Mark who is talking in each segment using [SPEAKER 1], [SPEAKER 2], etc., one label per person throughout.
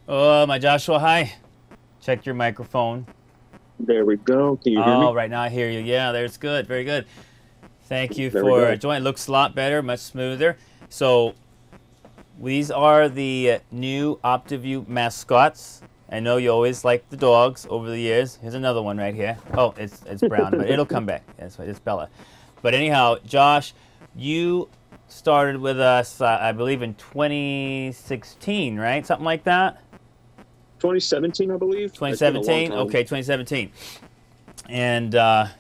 [SPEAKER 1] Oh, my Joshua, hi. Check your microphone.
[SPEAKER 2] There we go. Can you hear
[SPEAKER 1] Oh,
[SPEAKER 2] me?
[SPEAKER 1] right now I hear you. Yeah, there's good. Very good. Thank you
[SPEAKER 2] There we
[SPEAKER 1] for
[SPEAKER 2] go.
[SPEAKER 1] joining. It looks a lot better, much smoother. So these are the new OptiView mascots. I know you always liked the dogs over the years. Here's another one right here. Oh, it's brown, but it'll come back. That's right. It's Bella. But anyhow, Josh, you started with us, I believe, in 2016, right? Something like that.
[SPEAKER 2] 2017, I believe. It's been a long
[SPEAKER 1] 2017.
[SPEAKER 2] time.
[SPEAKER 1] Okay, 2017. And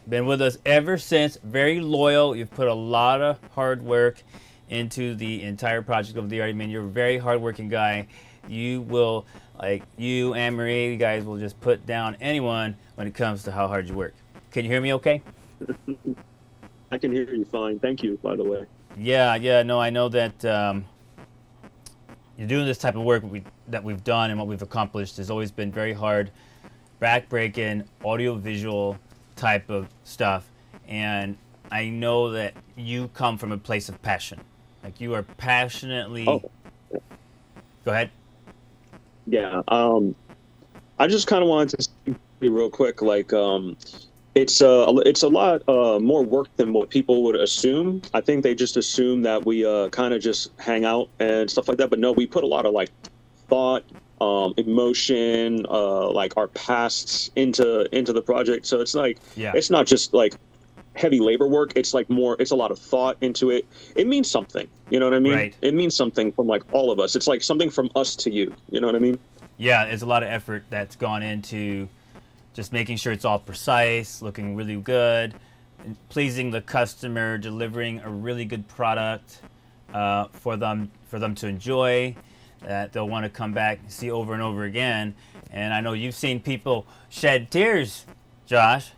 [SPEAKER 1] been with us ever since. Very loyal. You've put a lot of hard work into the entire project of the art. I mean, you're a very hardworking guy. You will, like you, Anne Marie, you guys will just put down anyone when it comes to how hard you work. Can you hear me okay?
[SPEAKER 2] I can hear you fine. Thank you, by the way.
[SPEAKER 1] Yeah, yeah, no, I know that you're doing this type of work that we've done and what we've accomplished has always been very hard, back-breaking, audio-visual type of stuff. And I know that you come from a place of passion. Like you are
[SPEAKER 2] Oh,
[SPEAKER 1] passionately. Go ahead.
[SPEAKER 2] yeah. I just kind of wanted to say real quick, it's a lot more work than what people would assume. I think they just assume that we kind of just hang out and stuff like that. But no, we put a lot of like thought, emotion, like our pasts into the project. So it's like
[SPEAKER 1] Yeah.
[SPEAKER 2] it's not just like heavy labor work. It's like more. It's a lot of thought into it. It means something. You know what I mean?
[SPEAKER 1] Right.
[SPEAKER 2] It means something from like all of us. It's like something from us to you. You know what I mean?
[SPEAKER 1] Yeah, there's a lot of effort that's gone into just making sure it's all precise, looking really good, pleasing the customer, delivering a really good product for them to enjoy, that they'll want to come back and see over and over again. And I know you've seen people shed tears, Josh.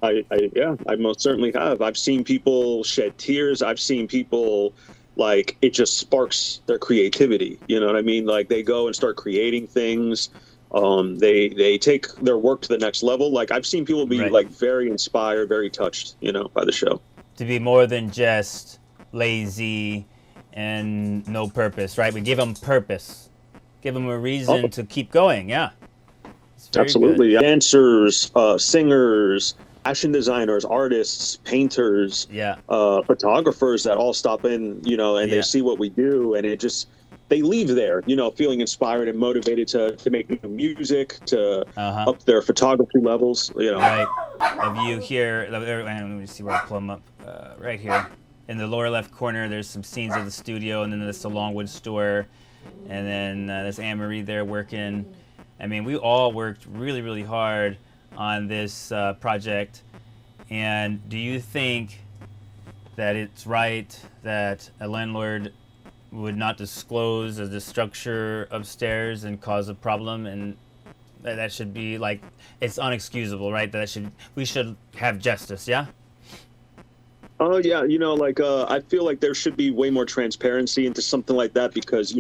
[SPEAKER 2] Yeah, I most certainly have. I've seen people shed tears. I've seen people like it just sparks their creativity. You know what I mean? Like they go and start creating things. They take their work to the next level. Like I've seen people be
[SPEAKER 1] Right.
[SPEAKER 2] like very inspired, very touched, by the show.
[SPEAKER 1] To be more than just lazy and no purpose, right? We give them purpose, give them a
[SPEAKER 2] Oh,
[SPEAKER 1] reason to keep going. Yeah, it's very good.
[SPEAKER 2] absolutely. Dancers, singers, fashion designers, artists, painters,
[SPEAKER 1] Yeah,
[SPEAKER 2] photographers that all stop in, and they
[SPEAKER 1] yeah.
[SPEAKER 2] see what we do, and it just they leave there, feeling inspired and motivated to make new music, to
[SPEAKER 1] Uh huh.
[SPEAKER 2] up their photography levels.
[SPEAKER 1] Right. If you hear, let me see where I pull them up. Right here, in the lower left corner, there's some scenes of the studio, and then there's the Longwood store, and then there's Anne Marie there working. I mean, we all worked really, really hard on this project. And do you think that it's right that a landlord would not disclose the structure upstairs and cause a problem, and that should be like it's unexcusable, right? We should have justice, yeah?
[SPEAKER 2] Oh yeah, I feel like there should be way more transparency into something like that because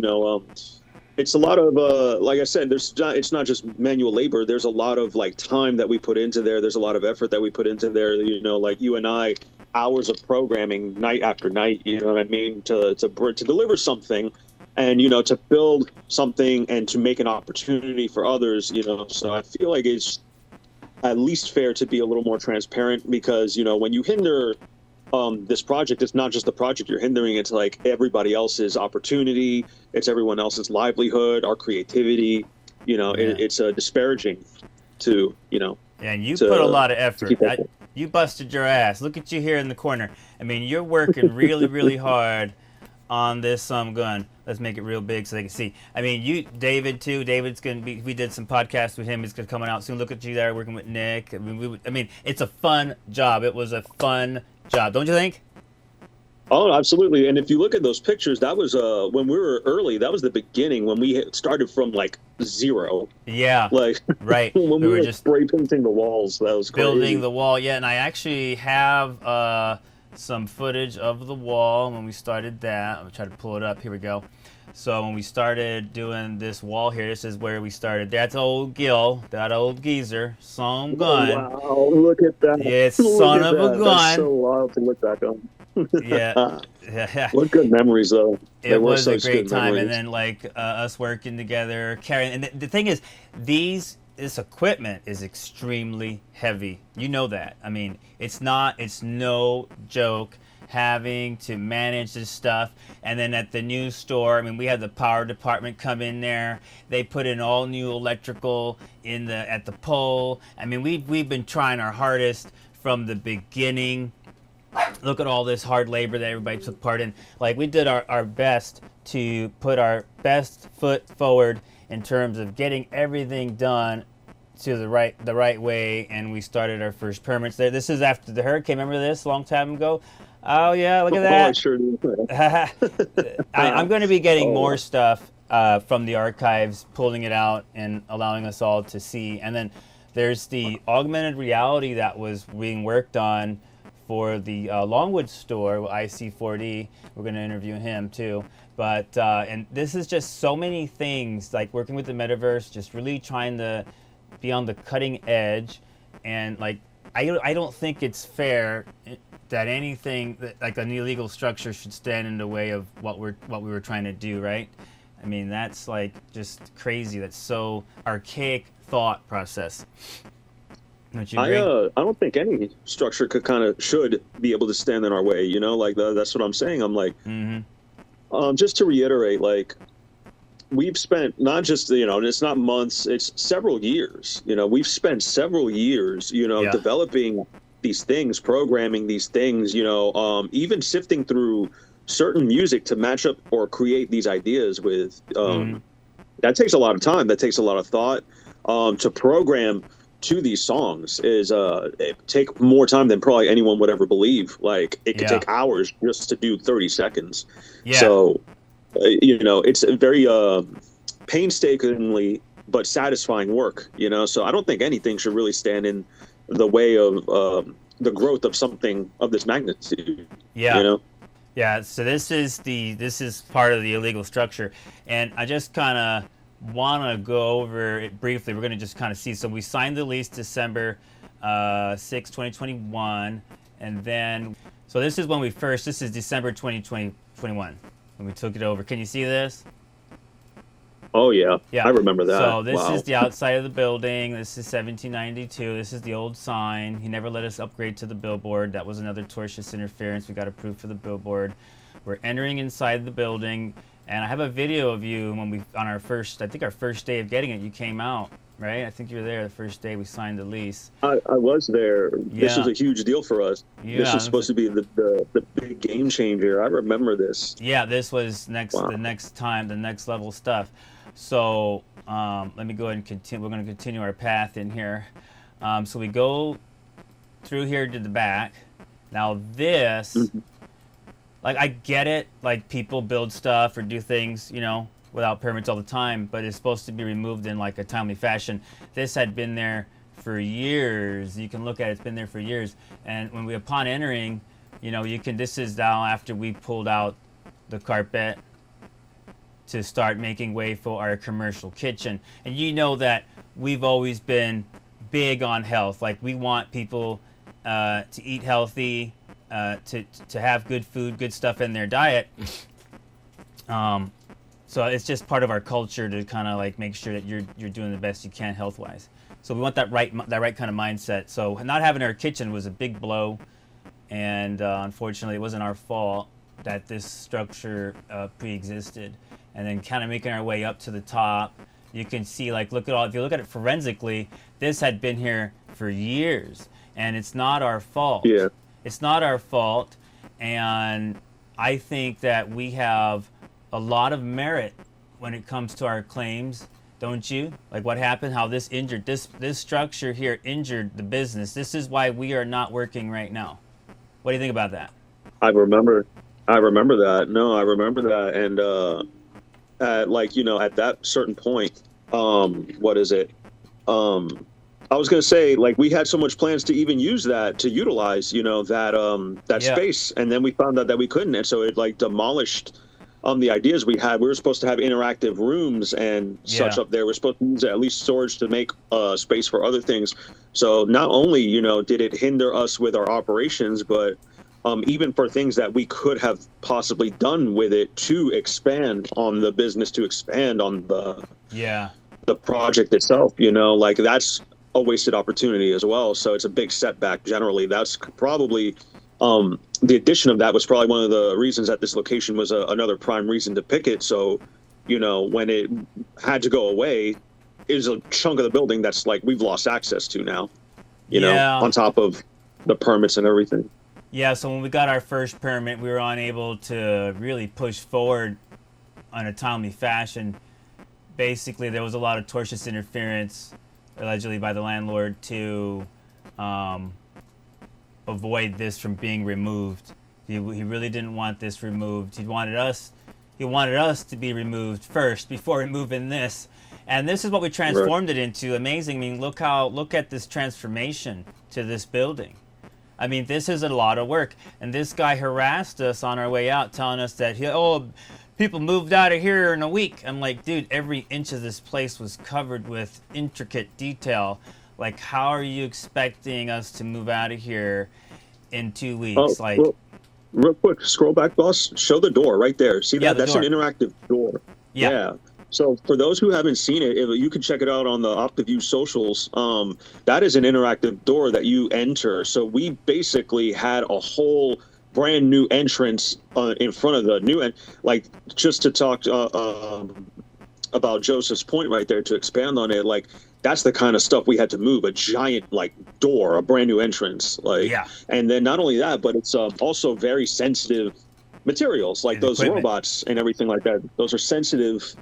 [SPEAKER 2] it's a lot of like I said, it's not just manual labor. There's a lot of like time that we put into there. There's a lot of effort that we put into there. Like you and I, hours of programming night after night. You know what I mean? To deliver something, and to build something and to make an opportunity for others. So I feel like it's at least fair to be a little more transparent because when you hinder this project, it's not just the project you're hindering, it's like everybody else's opportunity, it's everyone else's livelihood, our creativity.
[SPEAKER 1] Yeah.
[SPEAKER 2] It's disparaging to
[SPEAKER 1] And you put a
[SPEAKER 2] to
[SPEAKER 1] lot of
[SPEAKER 2] to
[SPEAKER 1] effort.
[SPEAKER 2] people.
[SPEAKER 1] You busted your ass. Look at you here in the corner. I mean, you're working really, really hard on this gun. Let's make it real big so they can see. I mean, David too. David's gonna be. We did some podcasts with him. He's gonna coming out soon. Look at you there working with Nick. I mean, it's a fun job. It was a fun job, don't you think?
[SPEAKER 2] Oh, absolutely. And if you look at those pictures, that was when we were early, that was the beginning when we started from like zero,
[SPEAKER 1] Yeah,
[SPEAKER 2] like
[SPEAKER 1] right.
[SPEAKER 2] when
[SPEAKER 1] We
[SPEAKER 2] we
[SPEAKER 1] were
[SPEAKER 2] were
[SPEAKER 1] just
[SPEAKER 2] spray painting the walls. That was
[SPEAKER 1] building
[SPEAKER 2] crazy.
[SPEAKER 1] the wall. Yeah, and I actually have some footage of the wall when we started that. I'm gonna try to pull it up. Here we go. So when we started doing this wall here, this is where we started. That's old Gil, that old geezer, some
[SPEAKER 2] Oh
[SPEAKER 1] gun.
[SPEAKER 2] wow, look at that.
[SPEAKER 1] Yeah,
[SPEAKER 2] Look
[SPEAKER 1] son
[SPEAKER 2] at
[SPEAKER 1] of a
[SPEAKER 2] that. That's so
[SPEAKER 1] gun.
[SPEAKER 2] wild to look back on.
[SPEAKER 1] Yeah. Yeah.
[SPEAKER 2] What good memories, though. They
[SPEAKER 1] It
[SPEAKER 2] were
[SPEAKER 1] was a
[SPEAKER 2] such
[SPEAKER 1] great
[SPEAKER 2] good
[SPEAKER 1] time, and
[SPEAKER 2] memories.
[SPEAKER 1] then like us working together, carrying. And the thing is, this equipment is extremely heavy. You know that. I mean, it's no joke having to manage this stuff. And then at the new store, I mean, we had the power department come in there. They put in all new electrical at the pole. I mean, we've been trying our hardest from the beginning. Look at all this hard labor that everybody took part in. Like, we did our best to put our best foot forward in terms of getting everything done to the right way, and we started our first permits there. This is after the hurricane. Remember this? A long time ago. Oh yeah, look at
[SPEAKER 2] Oh, I
[SPEAKER 1] that.
[SPEAKER 2] sure do.
[SPEAKER 1] I'm going to be getting
[SPEAKER 2] Oh,
[SPEAKER 1] more stuff from the archives, pulling it out and allowing us all to see. And then there's the augmented reality that was being worked on for the Longwood store, IC4D. We're going to interview him too. But and this is just so many things, like working with the metaverse, just really trying to be on the cutting edge. And like, I don't think it's fair that anything like an illegal structure should stand in the way of what we were trying to do, right? I mean, that's like just crazy. That's so archaic thought process. Don't you agree?
[SPEAKER 2] I don't think any structure should be able to stand in our way. You know, like that's what I'm saying. I'm like, just to reiterate, like, we've spent not just, and it's not months, it's several years. We've spent several years,
[SPEAKER 1] Yeah.
[SPEAKER 2] developing these things, programming these things, even sifting through certain music to match up or create these ideas with. That takes a lot of time. That takes a lot of thought. To program to these songs it take more time than probably anyone would ever believe. Like, it could
[SPEAKER 1] Yeah.
[SPEAKER 2] take hours just to do 30 seconds.
[SPEAKER 1] Yeah.
[SPEAKER 2] So, it's a very painstakingly but satisfying work, so I don't think anything should really stand in the way of the growth of something of this magnitude.
[SPEAKER 1] Yeah. Yeah, so this is part of the illegal structure, and I just kind of want to go over it briefly. We're going to just kind of see. So we signed the lease December 6, 2021, and then so this is this is December 2021 when we took it over. Can you see this?
[SPEAKER 2] Oh yeah,
[SPEAKER 1] Yeah,
[SPEAKER 2] I remember that.
[SPEAKER 1] So this
[SPEAKER 2] Wow.
[SPEAKER 1] is the outside of the building. This is 1792. This is the old sign. He never let us upgrade to the billboard. That was another tortious interference. We got approved for the billboard. We're entering inside the building, and I have a video of you when on our first day of getting it. You came out, right? I think you were there the first day we signed the lease.
[SPEAKER 2] I was there. This
[SPEAKER 1] Yeah.
[SPEAKER 2] was a huge deal for us.
[SPEAKER 1] Yeah,
[SPEAKER 2] This was supposed to be the big game changer. I remember this.
[SPEAKER 1] Yeah, this was the next level stuff. So let me go ahead and continue. We're going to continue our path in here. So we go through here to the back. Now this, like, I get it. Like, people build stuff or do things, without permits all the time, but it's supposed to be removed in like a timely fashion. This had been there for years. You can look at it, it's been there for years. And upon entering, this is now after we pulled out the carpet to start making way for our commercial kitchen. And you know that we've always been big on health. Like, we want people to eat healthy, to have good food, good stuff in their diet. So it's just part of our culture to kind of like make sure that you're doing the best you can health-wise. So we want that right kind of mindset. So not having our kitchen was a big blow, and unfortunately, it wasn't our fault that this structure pre-existed. And then kind of making our way up to the top, you can see, like, if you look at it forensically, this had been here for years, and it's not our fault.
[SPEAKER 2] Yeah.
[SPEAKER 1] It's not our fault, and I think that we have a lot of merit when it comes to our claims, don't you? Like, what happened, how this structure here injured the business. This is why we are not working right now. What do you think about that?
[SPEAKER 2] I remember that. No, I remember that. And at that certain point, what is it? I was going to say, like, we had so much plans to even use that, to utilize, that space. And then we found out that we couldn't. And so it, like, demolished the ideas we had. We were supposed to have interactive rooms and such up there. We're supposed to use at least storage to make space for other things. So not only, did it hinder us with our operations, but even for things that we could have possibly done with it to expand on the business, to expand on the project itself, like that's a wasted opportunity as well. So it's a big setback generally. That's probably the addition of that was probably one of the reasons that this location was another prime reason to pick it. So, when it had to go away, is a chunk of the building that's like we've lost access to now, on top of the permits and everything.
[SPEAKER 1] Yeah, so when we got our first permit, we were unable to really push forward on a timely fashion. Basically, there was a lot of tortious interference, allegedly by the landlord, to avoid this from being removed. He really didn't want this removed. He wanted us to be removed first before removing this. And this is what we transformed it into. Amazing. I mean, look at this transformation to this building. I mean, this is a lot of work. And this guy harassed us on our way out, telling us that, people moved out of here in a week. I'm like, dude, every inch of this place was covered with intricate detail. Like, how are you expecting us to move out of here in 2 weeks?
[SPEAKER 2] Well, real quick, scroll back, boss. Show the door right there. See that? That's door. An interactive door. Yeah. So for those who haven't seen it, you can check it out on the OptiView socials. That is an interactive door that you enter. So we basically had a whole brand new entrance in front of the new end. Like, just to talk about Joseph's point right there, to expand on it, like that's the kind of stuff we had to move, a giant like door, a brand new entrance. And then not only that, but it's also very sensitive materials, like those robots and everything like that. Those are sensitive.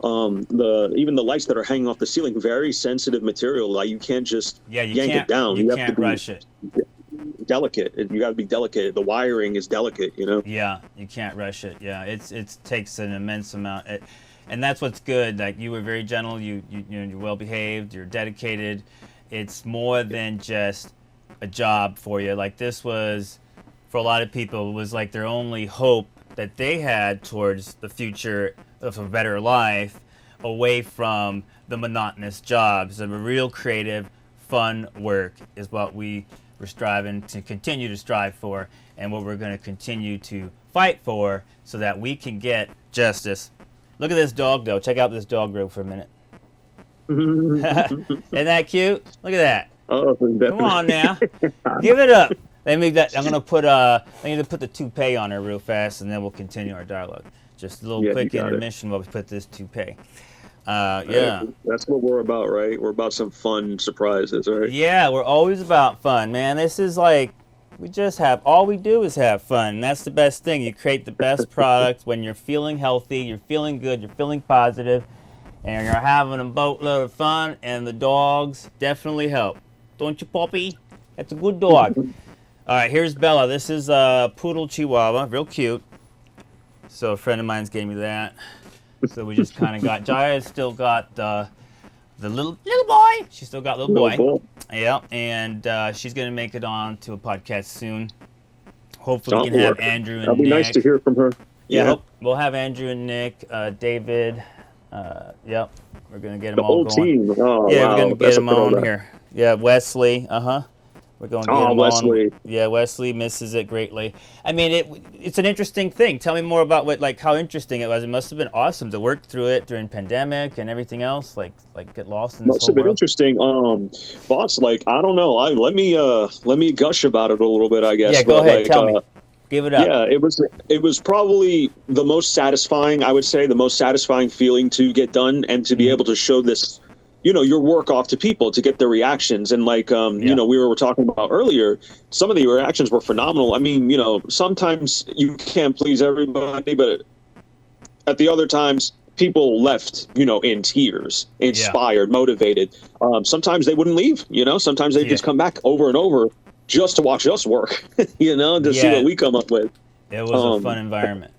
[SPEAKER 2] Even the lights that are hanging off the ceiling, very sensitive material. Like you can't just yank it down.
[SPEAKER 1] You have to rush it.
[SPEAKER 2] Delicate. You got to be delicate. The wiring is delicate.
[SPEAKER 1] Yeah, you can't rush it. Yeah, it takes an immense amount. And that's what's good. Like you were very gentle. You're well behaved. You're dedicated. It's more than just a job for you. Like this was, for a lot of people, was like their only hope that they had towards the future of a better life, away from the monotonous jobs. And a real creative, fun work is what we were striving to continue to strive for, and what we're going to continue to fight for, so that we can get justice. Look at this dog, though. Check out this dog real for a minute. Isn't that cute? Look at that.
[SPEAKER 2] Oh,
[SPEAKER 1] come on now, give it up. I'm gonna put I need to put the toupee on her real fast, and then we'll continue our dialogue. Just a little quick intermission while we put this toupee.
[SPEAKER 2] That's what we're about, right? We're about some fun surprises, right?
[SPEAKER 1] Yeah, we're always about fun, man. This is like, all we do is have fun. And that's the best thing. You create the best product when you're feeling healthy, you're feeling good, you're feeling positive, and you're having a boatload of fun, and the dogs definitely help. Don't you, Poppy? That's a good dog. All right, here's Bella. This is a poodle chihuahua, real cute. So a friend of mine's gave me that. So we just kind of got, Jaya's still got the little boy. She's still got little boy. Yeah, and she's going to make it on to a podcast soon. Hopefully we can have Andrew and Nick.
[SPEAKER 2] That'll be nice to hear from her.
[SPEAKER 1] Yeah, we'll have Andrew and Nick, David. Yep, we're going to get them all going.
[SPEAKER 2] The whole team.
[SPEAKER 1] We're going to get them on here. Yeah, Wesley. We're going to get him
[SPEAKER 2] Wesley.
[SPEAKER 1] on. Yeah, Wesley misses it greatly. I mean, it's an interesting thing. Tell me more about how interesting it was. It must have been awesome to work through it during pandemic and everything else. Like get lost in this
[SPEAKER 2] must have been
[SPEAKER 1] world.
[SPEAKER 2] Interesting. Boss, I don't know. Let me gush about it a little bit, I guess.
[SPEAKER 1] Yeah, go ahead. Tell me. Give it up.
[SPEAKER 2] Yeah, it was probably the most satisfying. I would say the most satisfying feeling to get done and to be able to show this, your work off to people, to get their reactions. And we were talking about earlier, some of the reactions were phenomenal. I mean, sometimes you can't please everybody, but at the other times people left, in tears, inspired, motivated. Sometimes they wouldn't leave, sometimes they just come back over and over just to watch us work, to see what we come up with.
[SPEAKER 1] It was a fun environment.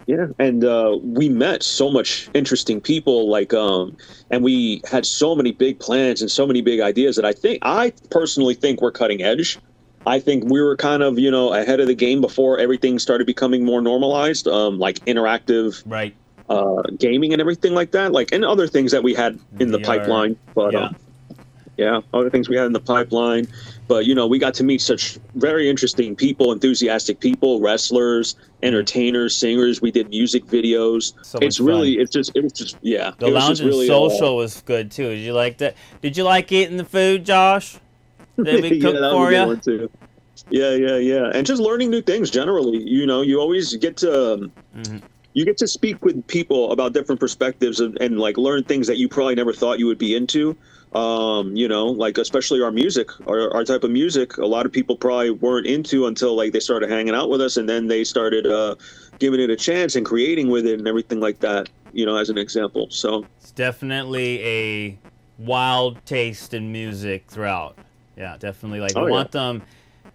[SPEAKER 2] Yeah, and we met so much interesting people, and we had so many big plans and so many big ideas that I personally think we're cutting edge. I think we were kind of, ahead of the game before everything started becoming more normalized, like interactive gaming and everything like that, and other things that we had in the pipeline. But Yeah, other things we had in the pipeline. But, we got to meet such very interesting people, enthusiastic people, wrestlers, entertainers, singers. We did music videos.
[SPEAKER 1] So much fun.
[SPEAKER 2] It was just, yeah.
[SPEAKER 1] The lounge and social was good too. Did you like that? Did you like eating the food, Josh? Did we cook
[SPEAKER 2] that
[SPEAKER 1] for
[SPEAKER 2] was a good
[SPEAKER 1] you?
[SPEAKER 2] one too. Yeah. And just learning new things generally. You always get to you get to speak with people about different perspectives and like learn things that you probably never thought you would be into. Like especially our music, our type of music, a lot of people probably weren't into until like they started hanging out with us, and then they started giving it a chance and creating with it and everything like that, as an example. So
[SPEAKER 1] it's definitely a wild taste in music throughout. Yeah, definitely. Like we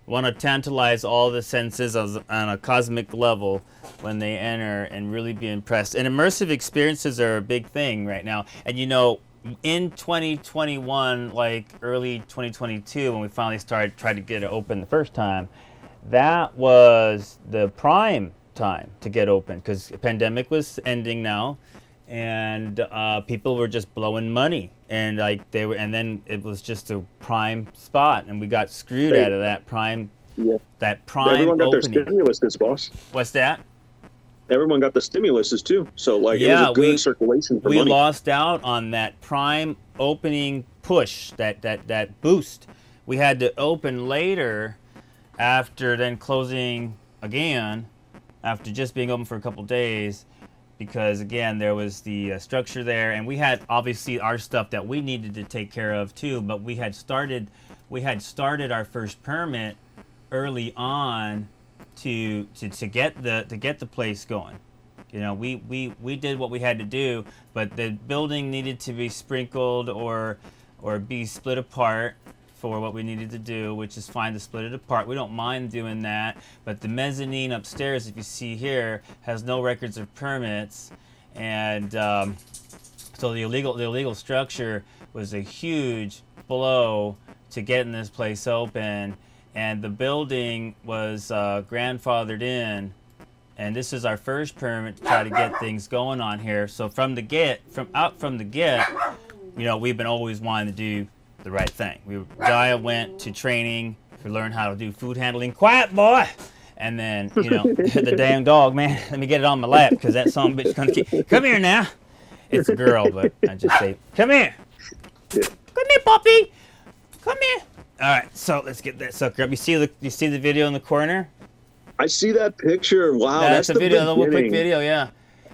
[SPEAKER 1] want to tantalize all the senses on a cosmic level when they enter and really be impressed. And immersive experiences are a big thing right now. And in 2021, like early 2022, when we finally tried to get it open the first time, that was the prime time to get open because the pandemic was ending now, and people were just blowing money, and and then it was just a prime spot, and we got screwed out of that prime.
[SPEAKER 2] Yeah.
[SPEAKER 1] That prime
[SPEAKER 2] everyone got
[SPEAKER 1] opening.
[SPEAKER 2] their stimuluses, boss.
[SPEAKER 1] What's that?
[SPEAKER 2] Everyone got the stimuluses too, so it was a good circulation for money.
[SPEAKER 1] We lost out on that prime opening push, that boost. We had to open later, after then closing again, after just being open for a couple days, because again there was the structure there, and we had obviously our stuff that we needed to take care of too. But we had started our first permit early on to get the place going. We did what we had to do, but the building needed to be sprinkled or be split apart for what we needed to do, which is fine to split it apart. We don't mind doing that, but the mezzanine upstairs, if you see here, has no records of permits, and so the illegal structure was a huge blow to getting this place open. And the building was grandfathered in, and this is our first permit to try to get things going on here. So from the get, we've been always wanting to do the right thing. Jaya went to training to learn how to do food handling. Quiet, boy. And then the damn dog, man. Let me get it on my lap because that son of a bitch gonna keep. Come here now. It's a girl, but I just say, come here. Come here, puppy. Come here. All right, so let's get that sucker up. You see the video in the corner?
[SPEAKER 2] I see that picture. Wow,
[SPEAKER 1] that's a video, a little
[SPEAKER 2] beginning.
[SPEAKER 1] quick video, yeah.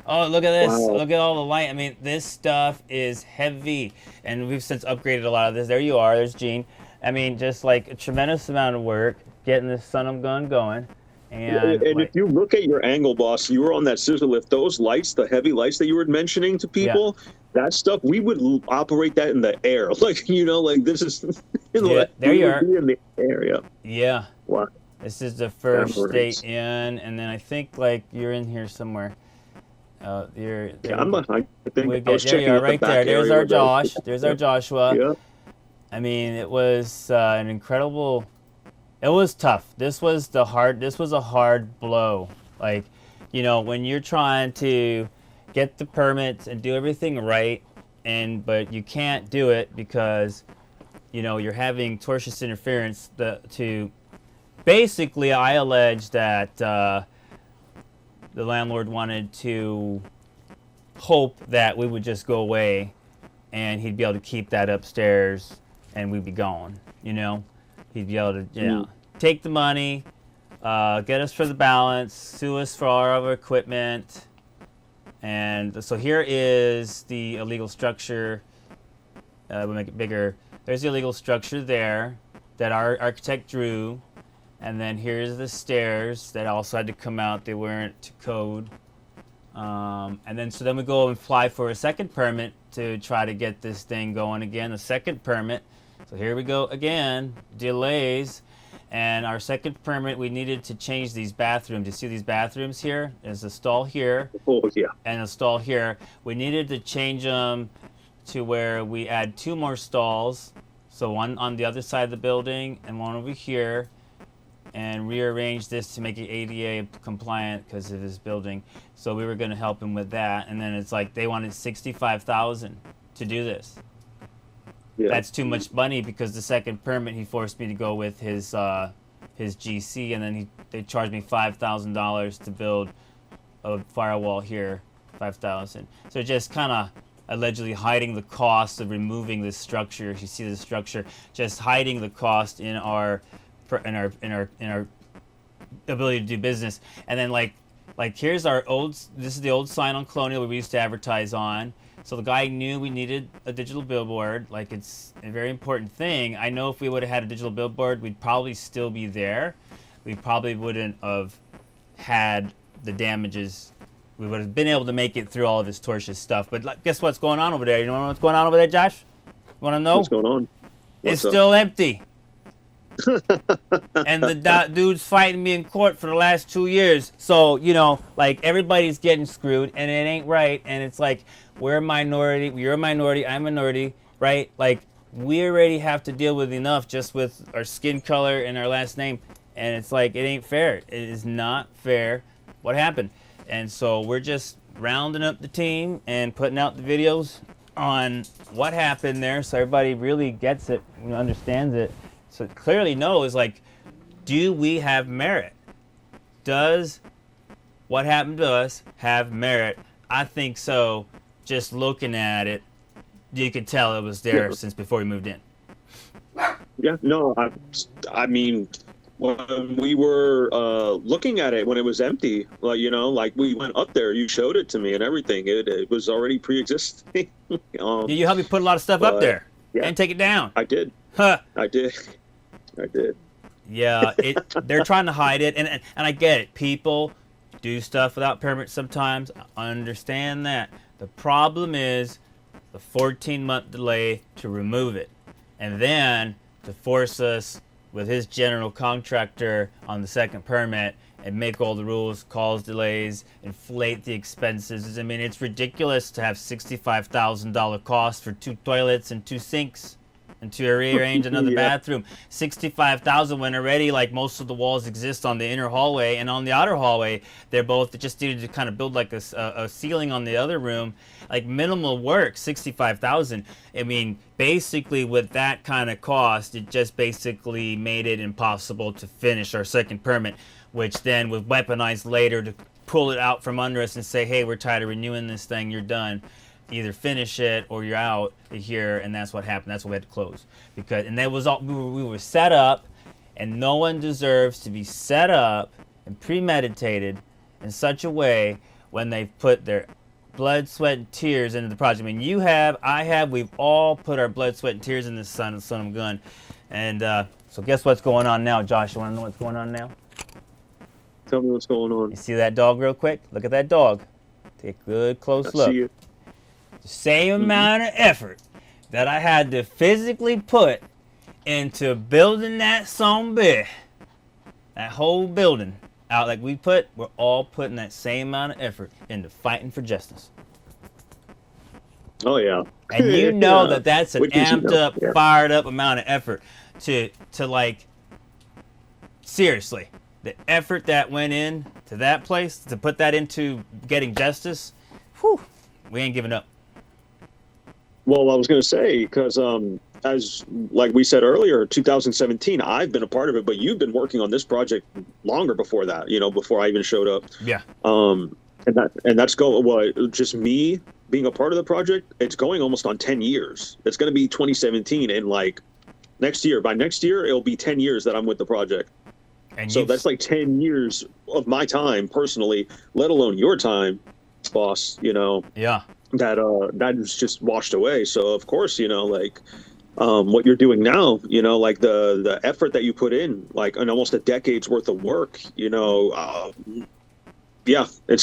[SPEAKER 1] Oh, look at this.
[SPEAKER 2] Wow.
[SPEAKER 1] Look at all the light. I mean, this stuff is heavy, and we've since upgraded a lot of this. There you are. There's Gene. I mean, just like a tremendous amount of work getting this son of a gun going. And
[SPEAKER 2] if you look at your angle, boss, you were on that scissor lift. Those lights, the heavy lights that you were mentioning to people, that stuff, we would operate that in the air. Like, this is...
[SPEAKER 1] there you are.
[SPEAKER 2] In the area.
[SPEAKER 1] Yeah.
[SPEAKER 2] Wow.
[SPEAKER 1] This is the first state in, and then I think you're in here somewhere. I think I was checking out right there.
[SPEAKER 2] There's
[SPEAKER 1] our Josh. There's our Joshua.
[SPEAKER 2] Yeah.
[SPEAKER 1] I mean, it was an incredible. It was tough. This was a hard blow. When you're trying to get the permits and do everything right, but you can't do it because you're having tortious interference. Basically, I allege that the landlord wanted to hope that we would just go away and he'd be able to keep that upstairs and we'd be gone. He'd be able to take the money, get us for the balance, sue us for all our equipment. And so here is the illegal structure. We'll make it bigger. There's the illegal structure there that our architect drew. And then here's the stairs that also had to come out. They weren't to code. And then we go and apply for a second permit to try to get this thing going again. The second permit. So here we go again. Delays. And our second permit, we needed to change these bathrooms. You see these bathrooms here? There's a stall here.
[SPEAKER 2] Oh, yeah.
[SPEAKER 1] And a stall here. We needed to change them to where we add 2 more stalls. So one on the other side of the building and one over here. And rearrange this to make it ADA compliant because of this building. So we were going to help him with that. And then it's like they wanted $65,000 to do this.
[SPEAKER 2] Yeah.
[SPEAKER 1] that's too much money, because the second permit he forced me to go with his GC, and then they charged me $5,000 to build a firewall here, 5,000. So just kind of allegedly hiding the cost of removing this structure. If you see the structure, just hiding the cost in our ability to do business. And then like here's this is the old sign on Colonial we used to advertise on. So the guy knew we needed a digital billboard. Like, it's a very important thing. I know if we would have had a digital billboard, we'd probably still be there. We probably wouldn't have had the damages. We would have been able to make it through all of this tortious stuff. But guess what's going on over there? You know what's going on over there, Josh? You want to know?
[SPEAKER 2] What's going on?
[SPEAKER 1] It's still empty. And the dude's fighting me in court for the last 2 years. So, like, everybody's getting screwed, and it ain't right. And it's like, we're a minority, you're a minority, I'm a minority, right? Like, we already have to deal with enough just with our skin color and our last name. And it's like, it ain't fair. It is not fair what happened. And so we're just rounding up the team and putting out the videos on what happened there, so everybody really gets it and understands it. So it clearly knows, like, do we have merit? Does what happened to us have merit? I think so. Just looking at it, you could tell it was there since before we moved in.
[SPEAKER 2] Yeah, no, I mean, when we were looking at it when it was empty, like we went up there, you showed it to me and everything. It was already pre-existing.
[SPEAKER 1] Did you help me put a lot of stuff up there and take it down?
[SPEAKER 2] I did.
[SPEAKER 1] Huh.
[SPEAKER 2] I did.
[SPEAKER 1] Yeah, they're trying to hide it, and I get it. People do stuff without permits sometimes. I understand that. The problem is the 14-month delay to remove it, and then to force us with his general contractor on the second permit and make all the rules, cause delays, inflate the expenses. I mean, it's ridiculous to have $65,000 cost for 2 toilets and 2 sinks and to rearrange another bathroom. $65,000 when already, like, most of the walls exist on the inner hallway, and on the outer hallway they just needed to kind of build like a ceiling on the other room. Like, minimal work, $65,000. I mean, basically with that kind of cost, it just basically made it impossible to finish our second permit, which then was weaponized later to pull it out from under us and say, hey, we're tired of renewing this thing, you're done. Either finish it or you're out here. And that's what happened. That's what we had to close, and that was all. We were set up, and no one deserves to be set up and premeditated in such a way when they've put their blood, sweat, and tears into the project. I mean, you have, I have, we've all put our blood, sweat, and tears in this son of a gun. And so guess what's going on now, Josh? You want to know what's going on now?
[SPEAKER 2] Tell me what's going on.
[SPEAKER 1] You see that dog real quick? Look at that dog. Take a good close look.
[SPEAKER 2] See it.
[SPEAKER 1] The same amount of effort that I had to physically put into building that zombie, that whole building out, like we're all putting that same amount of effort into fighting for justice.
[SPEAKER 2] Oh yeah.
[SPEAKER 1] And you know that's an amped up, fired up amount of effort to like, seriously, the effort that went in to that place to put that into getting justice. Whew, we ain't giving up.
[SPEAKER 2] Well, I was going to say, because as like we said earlier, 2017, I've been a part of it, but you've been working on this project longer before that, before I even showed up.
[SPEAKER 1] Yeah.
[SPEAKER 2] And that's just me being a part of the project. It's going almost on 10 years. It's going to be 2017, and like by next year, it'll be 10 years that I'm with the project. And so that's like 10 years of my time personally, let alone your time, boss,
[SPEAKER 1] Yeah.
[SPEAKER 2] That is just washed away. So of course, what you're doing now, like the effort that you put in, like in almost a decade's worth of work, it's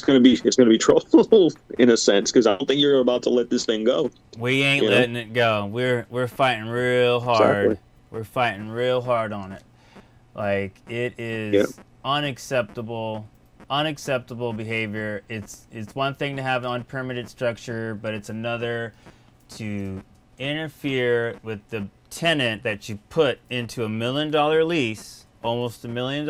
[SPEAKER 2] gonna be trouble in a sense, because I don't think you're about to let this thing go.
[SPEAKER 1] We ain't letting it go. We're fighting real hard.
[SPEAKER 2] Exactly.
[SPEAKER 1] We're fighting real hard on it. Like, it is unacceptable behavior. It's one thing to have an unpermitted structure, but it's another to interfere with the tenant that you put into $1 million lease, almost $1 million,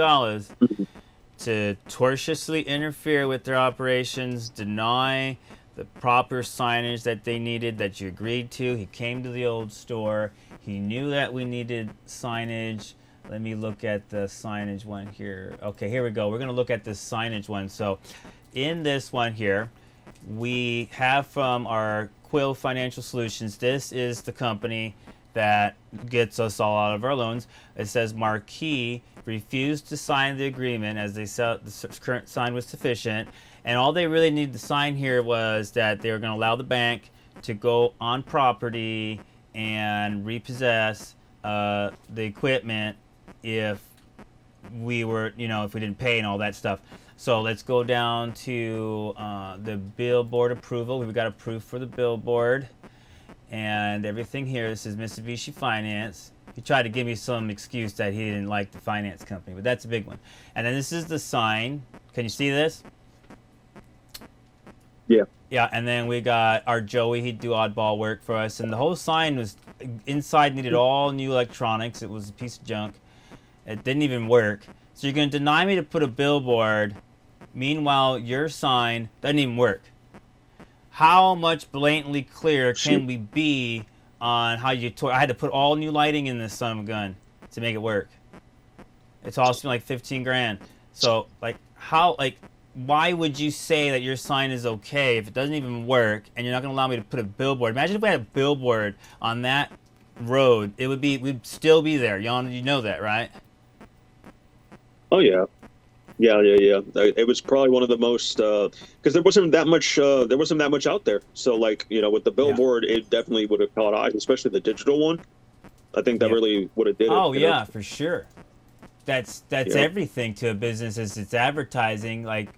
[SPEAKER 1] to tortiously interfere with their operations, deny the proper signage that they needed, that you agreed to. He came to the old store. He knew that we needed signage. Let me look at the signage one here. Okay, here we go. We're going to look at this signage one. So in this one here, we have from our Quill Financial Solutions, this is the company that gets us all out of our loans. It says Marqui refused to sign the agreement as they said the current sign was sufficient. And all they really needed to sign here was that they were going to allow the bank to go on property and repossess the equipment if we were, if we didn't pay and all that stuff. So let's go down to the billboard approval. We've got approved for the billboard and everything here. This is Mitsubishi Finance. He tried to give me some excuse that he didn't like the finance company, but that's a big one. And then this is the sign. Can you see this?
[SPEAKER 2] Yeah.
[SPEAKER 1] Yeah, and then we got our Joey. He'd do oddball work for us. And the whole sign was inside, needed all new electronics. It was a piece of junk. It didn't even work. So you're going to deny me to put a billboard. Meanwhile, your sign doesn't even work. How much blatantly clear can we be on how you I had to put all new lighting in this son of a gun to make it work. It's costing like 15 grand. So why would you say that your sign is okay if it doesn't even work and you're not going to allow me to put a billboard? Imagine if we had a billboard on that road. We'd still be there. You know that, right?
[SPEAKER 2] Oh yeah. Yeah. It was probably one of the most because there wasn't that much out there. So with the billboard, It definitely would have caught eyes, especially the digital one. I think that really would have did it.
[SPEAKER 1] Oh yeah, for sure. That's everything to a business is its advertising. Like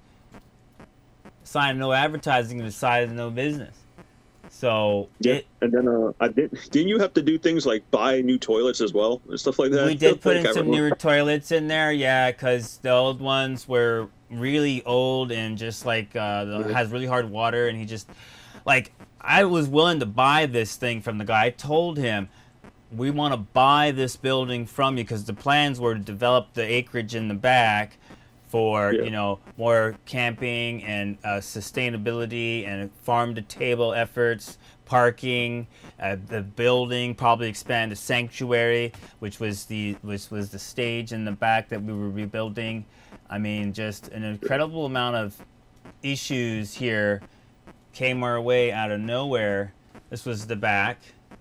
[SPEAKER 1] sign of no advertising and the side of no business. So
[SPEAKER 2] and then didn't you have to do things like buy new toilets as well and stuff like that?
[SPEAKER 1] We did put in some newer toilets in there, yeah, because the old ones were really old and just has really hard water, and he just I was willing to buy this thing from the guy. I told him we want to buy this building from you because the plans were to develop the acreage in the back for more camping and sustainability and farm to table efforts, parking, the building, probably expand a sanctuary, which was the stage in the back that we were rebuilding. I mean, just an incredible amount of issues here came our way out of nowhere. This was the back,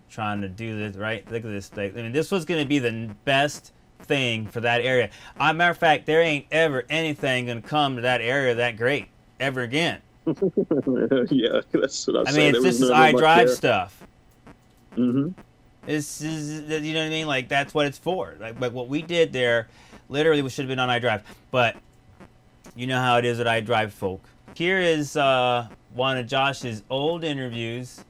[SPEAKER 1] trying to do this right. Look at this thing. I mean, this was going to be the best thing for that area. As a matter of fact, there ain't ever anything gonna come to that area that great ever again.
[SPEAKER 2] Yeah, that's what I was saying.
[SPEAKER 1] I mean, it's just iDrive stuff.
[SPEAKER 2] Mm-hmm.
[SPEAKER 1] This is, you know what I mean? Like that's what it's for. But what we did there, literally, we should have been on iDrive. But you know how it is with iDrive folk. Here is one of Josh's old interviews.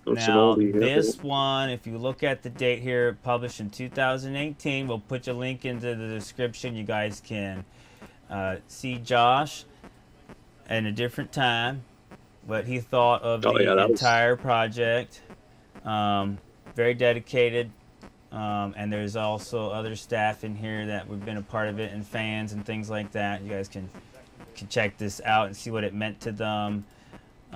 [SPEAKER 1] Now, this one, if you look at the date here, published in 2018, we'll put your link into the description. You guys can see Josh in a different time, what he thought of the entire project. Very dedicated. And there's also other staff in here that have been a part of it and fans and things like that. You guys can check this out and see what it meant to them.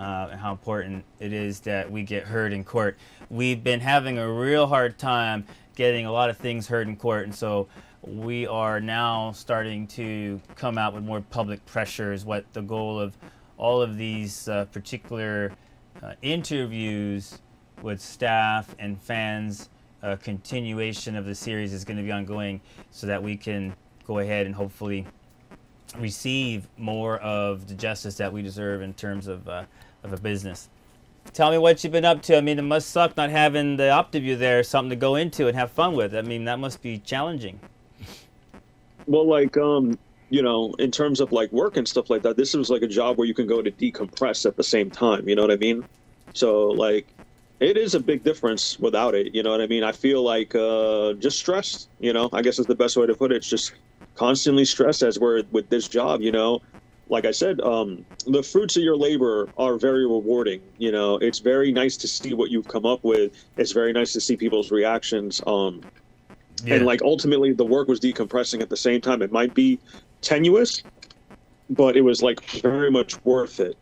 [SPEAKER 1] And how important it is that we get heard in court. We've been having a real hard time getting a lot of things heard in court, and so we are now starting to come out with more public pressure is what the goal of all of these particular interviews with staff and fans, continuation of the series is going to be ongoing so that we can go ahead and hopefully receive more of the justice that we deserve in terms of a business. Tell me what you've been up to. I mean, it must suck not having the OptiView there, something to go into and have fun with. I mean, that must be challenging.
[SPEAKER 2] Well, in terms of work and stuff like that, this was a job where you can go to decompress at the same time. You know what I mean? So it is a big difference without it. You know what I mean? I feel just stressed. I guess is the best way to put it. It's just constantly stressed as we're with this job. Like I said, the fruits of your labor are very rewarding. It's very nice to see what you've come up with. It's very nice to see people's reactions. And ultimately the work was decompressing at the same time. It might be tenuous, but it was very much worth it.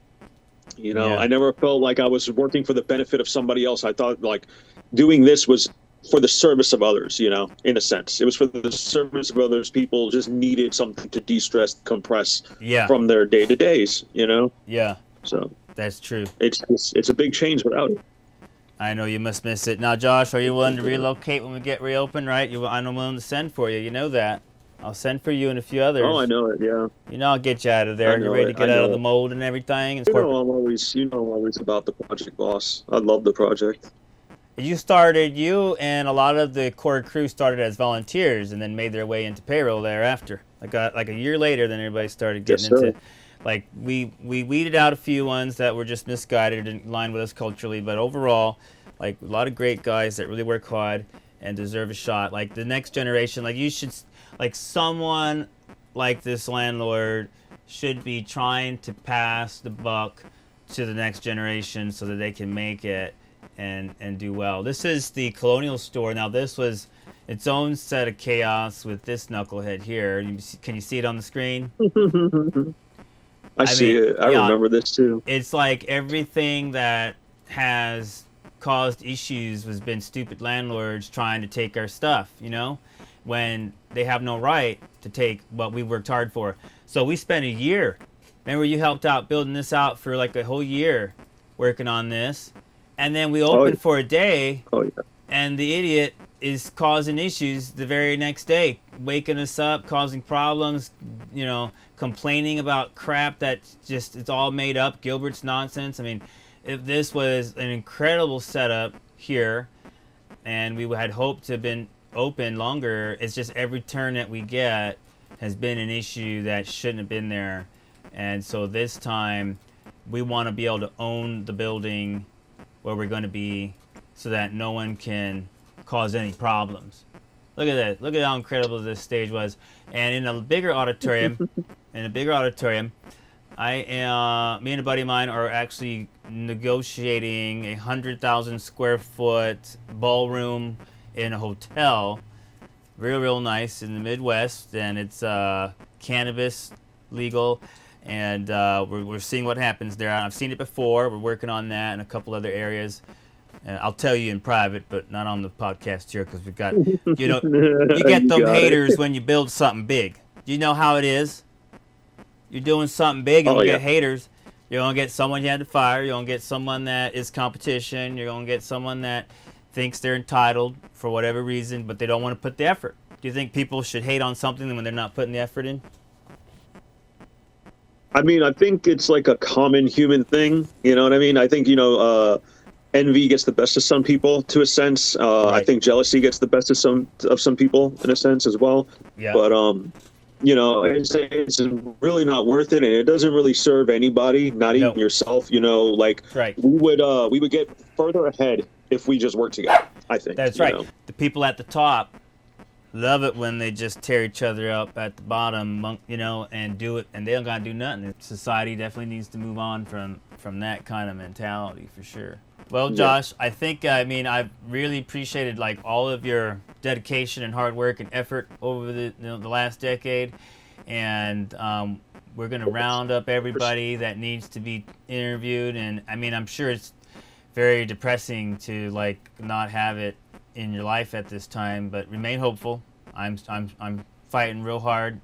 [SPEAKER 2] You know,
[SPEAKER 1] Yeah.
[SPEAKER 2] I never felt like I was working for the benefit of somebody else. I thought like doing this was for the service of others, you know, in a sense. It was for the service of others. People just needed something to de-stress, compress
[SPEAKER 1] Yeah.
[SPEAKER 2] from their day-to-days, you know?
[SPEAKER 1] Yeah.
[SPEAKER 2] So
[SPEAKER 1] That's true.
[SPEAKER 2] it's a big change without it.
[SPEAKER 1] I know you must miss it. Now, Josh, are you willing to relocate when we get reopened, right? I'm willing to send for you. You know that. I'll send for you and a few others.
[SPEAKER 2] Oh, I know it, yeah.
[SPEAKER 1] You know, I'll get you out of there.
[SPEAKER 2] I know
[SPEAKER 1] You're ready
[SPEAKER 2] it,
[SPEAKER 1] to get
[SPEAKER 2] I
[SPEAKER 1] out
[SPEAKER 2] know
[SPEAKER 1] of the
[SPEAKER 2] it.
[SPEAKER 1] mold and everything. And
[SPEAKER 2] You know, I'm always about the project, boss. I love the project.
[SPEAKER 1] You and a lot of the core crew started as volunteers and then made their way into payroll thereafter. Like a year later, then everybody started getting
[SPEAKER 2] Yes, sir.
[SPEAKER 1] into, like, we weeded out a few ones that were just misguided in line with us culturally, but overall, like, a lot of great guys that really work hard and deserve a shot. Like, the next generation, like, someone like this landlord should be trying to pass the buck to the next generation so that they can make it and do well. This is the Colonial store. Now, this was its own set of chaos with this knucklehead here. Can you see it on the screen?
[SPEAKER 2] I see it. I
[SPEAKER 1] yeah,
[SPEAKER 2] remember this too.
[SPEAKER 1] It's like everything that has caused issues has been stupid landlords trying to take our stuff, you know, when they have no right to take what we worked hard for. So we spent a year. Remember, you helped out building this out for like a whole year working on this. And then we opened for a day, and the idiot is causing issues the very next day, waking us up, causing problems, you know, complaining about crap that just, it's all made up, Gilbert's nonsense. I mean, if this was an incredible setup here, and we had hoped to have been open longer, it's just every turn that we get has been an issue that shouldn't have been there. And so this time, we want to be able to own the building where we're going to be so that no one can cause any problems. Look at that. Look at how incredible this stage was. And in a bigger auditorium, me and a buddy of mine are actually negotiating 100,000 square foot ballroom in a hotel. Real nice in the Midwest, and it's cannabis legal. And we're seeing what happens there. I've seen it before. We're working on that in a couple other areas. I'll tell you in private, but not on the podcast here, because we've got, you know, you get them haters when you build something big. You know how it is. You're doing something big, and you get haters. You're going to get someone you had to fire. You're going to get someone that is competition. You're going to get someone that thinks they're entitled for whatever reason, but they don't want to put the effort. Do you think people should hate on something when they're not putting the effort in?
[SPEAKER 2] I mean, I think it's like a common human thing. You know what I mean? I think, you know, envy gets the best of some people to a sense.
[SPEAKER 1] Right.
[SPEAKER 2] I think jealousy gets the best of some people in a sense as well.
[SPEAKER 1] Yeah.
[SPEAKER 2] But, you know, it's really not worth it, and it doesn't really serve anybody, not even yourself. You know, like we would get further ahead if we just work together, I think.
[SPEAKER 1] That's right. Know? The people at the top love it when they just tear each other up at the bottom, you know, and do it, and they don't gotta do nothing. Society definitely needs to move on from that kind of mentality for sure. Well, Josh, I think, I mean, I've really appreciated like all of your dedication and hard work and effort over the last decade, and we're gonna round up everybody that needs to be interviewed. And I mean, I'm sure it's very depressing to like not have it in your life at this time, but remain hopeful. I'm fighting real hard.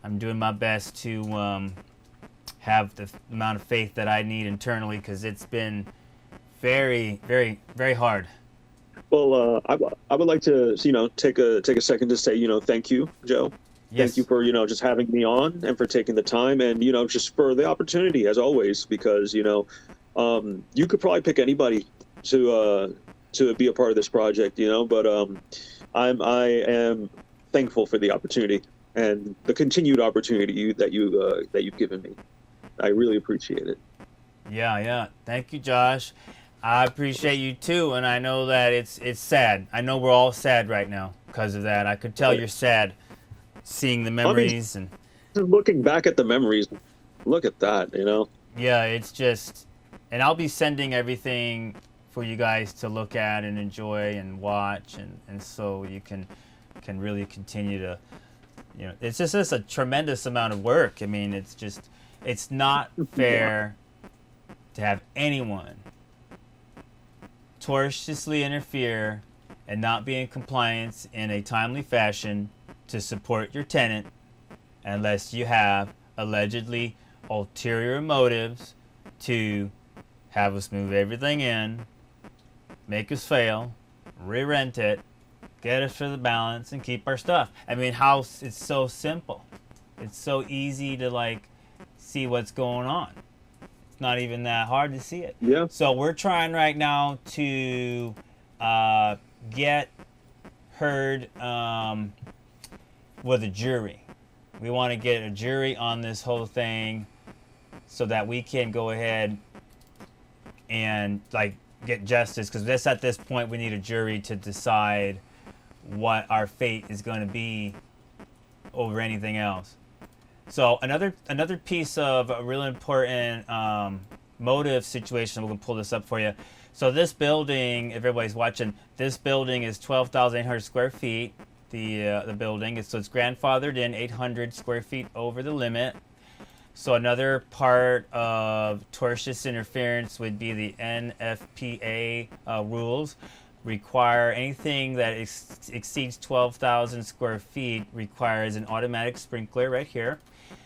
[SPEAKER 1] I'm doing my best to have the amount of faith that I need internally, because it's been very, very, very hard.
[SPEAKER 2] Well, I would like to, you know, take a second to say, you know, thank you, Joe.
[SPEAKER 1] Yes.
[SPEAKER 2] Thank you for, you know, just having me on and for taking the time, and, you know, just for the opportunity as always, because, you know, you could probably pick anybody to be a part of this project, you know, but I am thankful for the opportunity and the continued opportunity that you've given me. I really appreciate it.
[SPEAKER 1] Yeah. Thank you, Josh. I appreciate you too, and I know that it's sad. I know we're all sad right now because of that. I could tell you're sad seeing the memories. And
[SPEAKER 2] looking back at the memories, look at that, you know.
[SPEAKER 1] Yeah, it's just, and I'll be sending everything for you guys to look at and enjoy and watch, and so you can really continue to, you know, it's just a tremendous amount of work. I mean, it's not fair to have anyone tortiously interfere and not be in compliance in a timely fashion to support your tenant unless you have allegedly ulterior motives to have us move everything in, make us fail, re-rent it, get us for the balance, and keep our stuff. I mean, it's so simple. It's so easy to like see what's going on. It's not even that hard to see it.
[SPEAKER 2] Yeah.
[SPEAKER 1] So we're trying right now to get heard with a jury. We want to get a jury on this whole thing so that we can go ahead and like get justice, because this at this point we need a jury to decide what our fate is going to be over anything else. So another piece of a really important motive situation, we're going to pull this up for you. So this building, if everybody's watching, this building is 12,800 square feet, the building. So it's grandfathered in 800 square feet over the limit. So another part of tortious interference would be the NFPA rules. Require anything that exceeds 12,000 square feet requires an automatic sprinkler right here.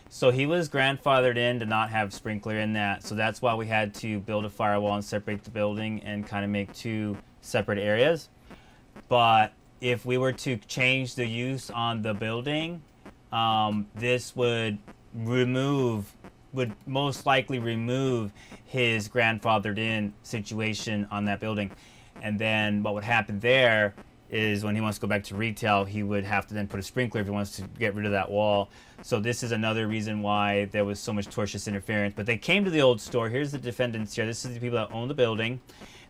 [SPEAKER 1] So he was grandfathered in to not have sprinkler in that. So that's why we had to build a firewall and separate the building and kind of make two separate areas. But if we were to change the use on the building, this would most likely remove his grandfathered in situation on that building. And then what would happen there is when he wants to go back to retail, he would have to then put a sprinkler if he wants to get rid of that wall. So this is another reason why there was so much tortious interference. But they came to the old store. Here's the defendants here. This is the people that own the building.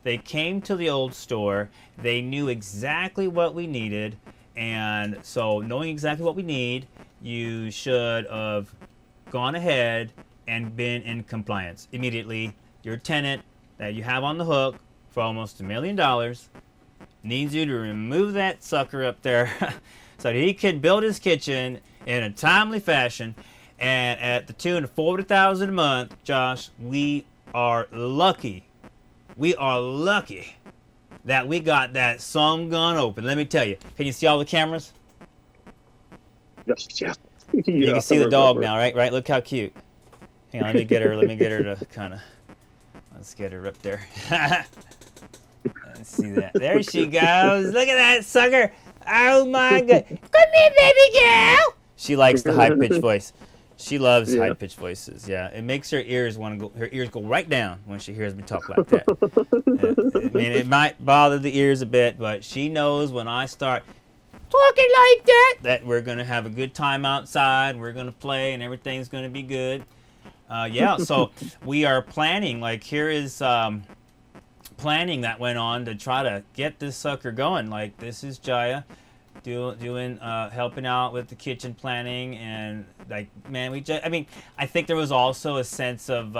[SPEAKER 1] They came to the old store. They knew exactly what we needed. And so knowing exactly what we need, you should have gone ahead and been in compliance immediately. Your tenant that you have on the hook for almost $1 million needs you to remove that sucker up there so that he can build his kitchen in a timely fashion. And at the tune of $40,000 a month, Josh, we are lucky. We are lucky that we got that some gun open. Let me tell you. Can you see all the cameras?
[SPEAKER 2] Yes, yeah.
[SPEAKER 1] You can see the dog now, right? Right. Look how cute. Hang on, let me get her to kind of. Let's get her up there. Let's see that. There she goes. Look at that sucker. Oh my god. Come here, baby girl. She likes the high pitched voice. She loves high pitched voices. Yeah, it makes her ears go right down when she hears me talk like that. I mean, it might bother the ears a bit, but she knows when I start talking like that we're gonna have a good time outside. We're gonna play, and everything's gonna be good. Yeah. So we are planning. Like here is planning that went on to try to get this sucker going. Like this is Jaya doing helping out with the kitchen planning, and like man, I think there was also a sense of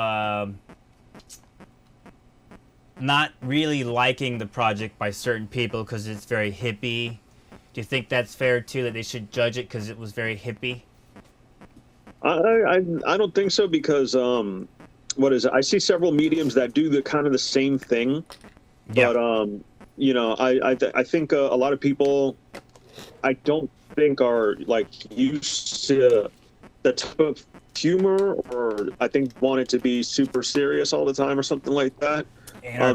[SPEAKER 1] not really liking the project by certain people because it's very hippie. Do you think that's fair too, that they should judge it because it was very hippie?
[SPEAKER 2] I don't think so, because what is it? I see several mediums that do the kind of the same thing, but I think a lot of people, I don't think are like used to the type of humor, or I think want it to be super serious all the time or something like that.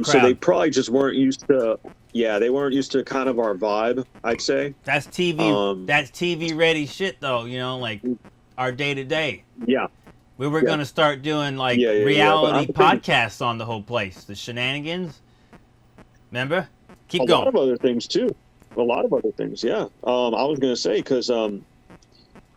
[SPEAKER 2] So they probably just weren't used to. Yeah, they weren't used to kind of our vibe, I'd say.
[SPEAKER 1] That's TV. That's TV ready shit, though. You know, like our day to day.
[SPEAKER 2] Yeah.
[SPEAKER 1] We were gonna start doing like reality podcasts on the whole place. The shenanigans. Remember? Keep going.
[SPEAKER 2] A lot of other things too. A lot of other things. Yeah. I was gonna say because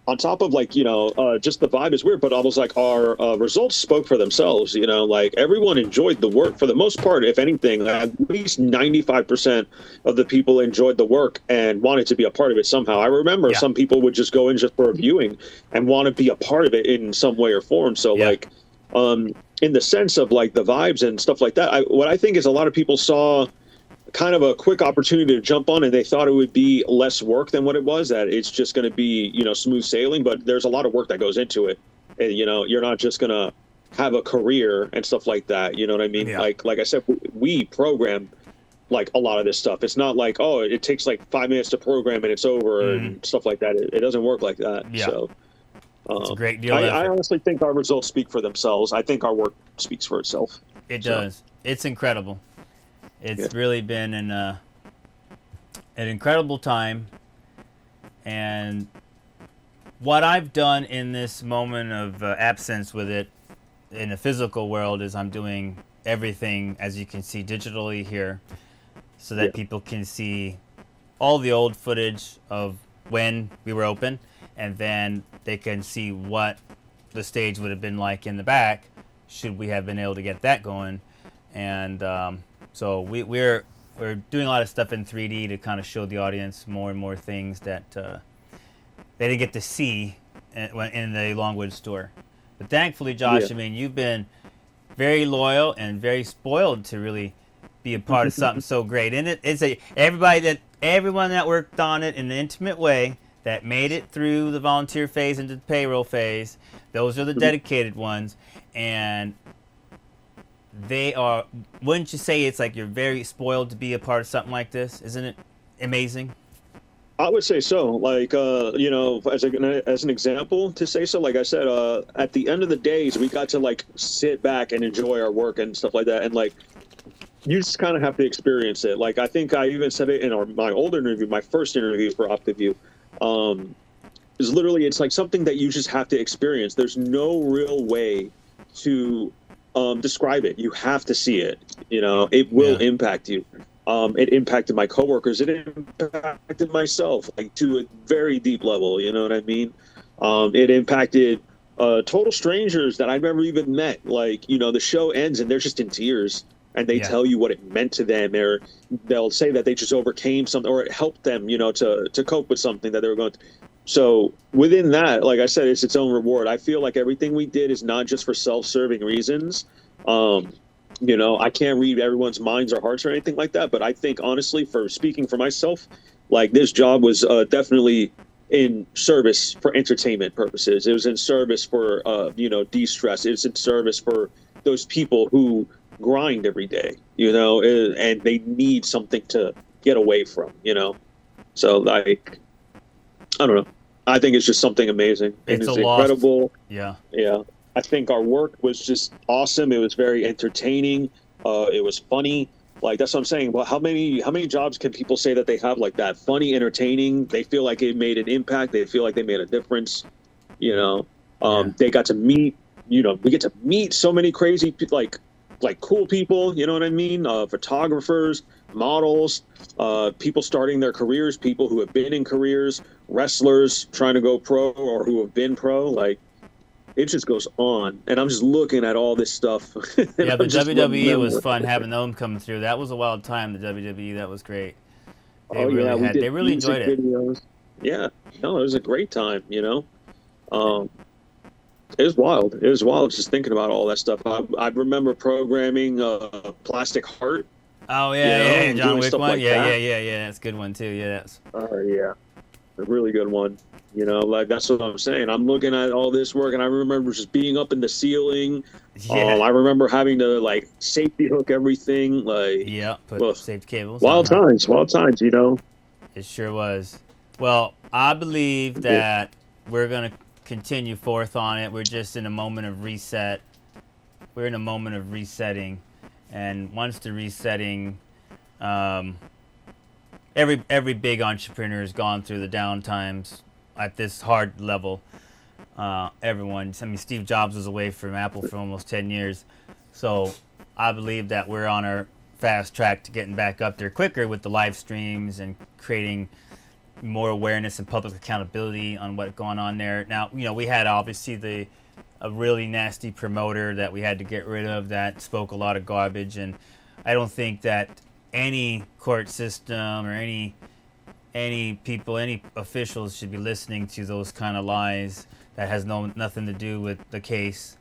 [SPEAKER 2] on top of like just the vibe is weird, but almost like our results spoke for themselves. Like everyone enjoyed the work for the most part. If anything, at least 95% of the people enjoyed the work and wanted to be a part of it somehow. I remember some people would just go in just for a viewing and want to be a part of it in some way or form. So like in the sense of like the vibes and stuff like that, what I think is a lot of people saw kind of a quick opportunity to jump on, and they thought it would be less work than what it was, that it's just going to be smooth sailing, but there's a lot of work that goes into it. And you're not just going to have a career and stuff like that. You know what I mean?
[SPEAKER 1] Yeah.
[SPEAKER 2] Like I said, we program like a lot of this stuff. It's not like, oh, it takes like 5 minutes to program and it's over and stuff like that. It doesn't work like that.
[SPEAKER 1] Yeah.
[SPEAKER 2] So
[SPEAKER 1] it's a great deal.
[SPEAKER 2] I honestly think our results speak for themselves. I think our work speaks for itself.
[SPEAKER 1] It does. It's incredible. It's really been an incredible time. And what I've done in this moment of absence with it in the physical world is I'm doing everything, as you can see, digitally here, so that people can see all the old footage of when we were open, and then they can see what the stage would have been like in the back should we have been able to get that going. And so we're doing a lot of stuff in 3D to kind of show the audience more and more things that they didn't get to see in the Longwood store. But thankfully, Josh, I mean, you've been very loyal and very spoiled to really be a part of something so great. And it's everyone that worked on it in an intimate way, that made it through the volunteer phase into the payroll phase, those are the dedicated ones. And they are, wouldn't you say it's like you're very spoiled to be a part of something like this? Isn't it amazing?
[SPEAKER 2] I would say so. Like, you know, as an example to say so, like I said, at the end of the days, we got to like sit back and enjoy our work and stuff like that. And like, you just kind of have to experience it. Like, I think I even said it in my old interview, my first interview for OptiView. Is literally, it's like something that you just have to experience. There's no real way to describe it. You have to see it. You know, it will impact you. It impacted my coworkers. It impacted myself, like to a very deep level. You know what I mean? It impacted total strangers that I've never even met. Like, you know, the show ends and they're just in tears, and they tell you what it meant to them, or they'll say that they just overcame something, or it helped them, you know, to cope with something that they were going through. So within that, like I said, it's its own reward. I feel like everything we did is not just for self-serving reasons. You know, I can't read everyone's minds or hearts or anything like that, but I think honestly, for speaking for myself, like this job was definitely in service for entertainment purposes. It was in service for, you know, de-stress. It was in service for those people who grind every day, you know, and they need something to get away from, you know. So like, I don't know. I think it's just something amazing. It's incredible.
[SPEAKER 1] Yeah.
[SPEAKER 2] I think our work was just awesome. It was very entertaining. It was funny. Like, that's what I'm saying. Well, how many jobs can people say that they have like that? Funny, entertaining. They feel like it made an impact. They feel like they made a difference. You know, they got to meet. You know, we get to meet so many crazy like cool people. You know what I mean? Photographers, models, people starting their careers, people who have been in careers, wrestlers trying to go pro or who have been pro. Like, it just goes on, and I'm just looking at all this stuff.
[SPEAKER 1] Yeah, the WWE was fun having them coming through. That was a wild time. The WWE, that was great. They really enjoyed it.
[SPEAKER 2] Videos. Yeah, no, it was a great time. You know, it was wild. It was wild just thinking about all that stuff. I remember programming Plastic Heart.
[SPEAKER 1] Oh yeah,
[SPEAKER 2] you know,
[SPEAKER 1] John Wick one.
[SPEAKER 2] Like
[SPEAKER 1] yeah, that's a good one too. Yeah, that's.
[SPEAKER 2] Yeah, a really good one. You know, like, that's what I'm saying. I'm looking at all this work, and I remember just being up in the ceiling.
[SPEAKER 1] Yeah.
[SPEAKER 2] I remember having to like safety hook everything. Like,
[SPEAKER 1] put safety cables.
[SPEAKER 2] Wild times, you know.
[SPEAKER 1] It sure was. Well, I believe that we're gonna continue forth on it. We're just in a moment of reset. We're in a moment of resetting, and once the resetting, every big entrepreneur has gone through the down times. At this hard level, everyone. I mean, Steve Jobs was away from Apple for almost 10 years, so I believe that we're on our fast track to getting back up there quicker with the live streams and creating more awareness and public accountability on what's going on there. Now, you know, we had obviously a really nasty promoter that we had to get rid of that spoke a lot of garbage, and I don't think that any court system or any people, any officials should be listening to those kind of lies. That has nothing to do with the case.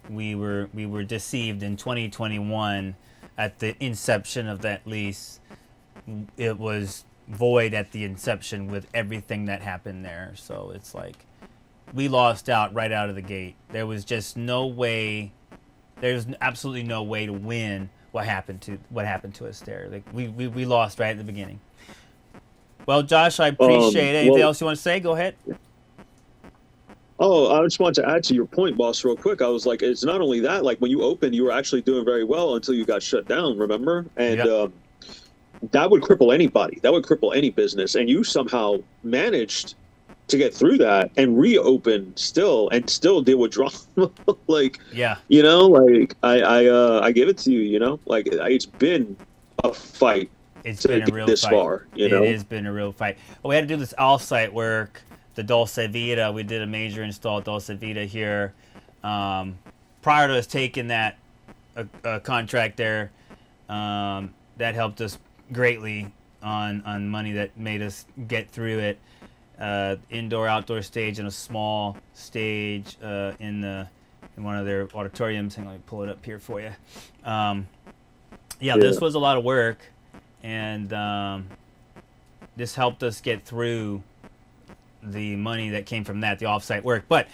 [SPEAKER 1] We were deceived in 2021 at the inception of that lease. It was void at the inception with everything that happened there. So it's like, we lost out right out of the gate. There was just no way. There's absolutely no way to win what happened to us there. Like we lost right at the beginning. Well, Josh, I appreciate it. Anything else you want to say? Go ahead.
[SPEAKER 2] Oh, I just want to add to your point, boss, real quick. I was like, it's not only that, like when you opened, you were actually doing very well until you got shut down, remember? And that would cripple anybody. That would cripple any business. And you somehow managed to get through that and reopen still deal with drama. Like, you know, like I give it to you, you know, like it's been a fight.
[SPEAKER 1] It's been a real
[SPEAKER 2] this
[SPEAKER 1] fight.
[SPEAKER 2] Far, you know?
[SPEAKER 1] It has been a real fight. Well, we had to do this off-site work. The Dulce Vita, we did a major install at Dulce Vita here. Prior to us taking that contract there, that helped us greatly on money that made us get through it. Indoor-outdoor stage and a small stage in one of their auditoriums. Hang on, let me pull it up here for you. This was a lot of work, and this helped us get through the money that came from that, the off-site work. But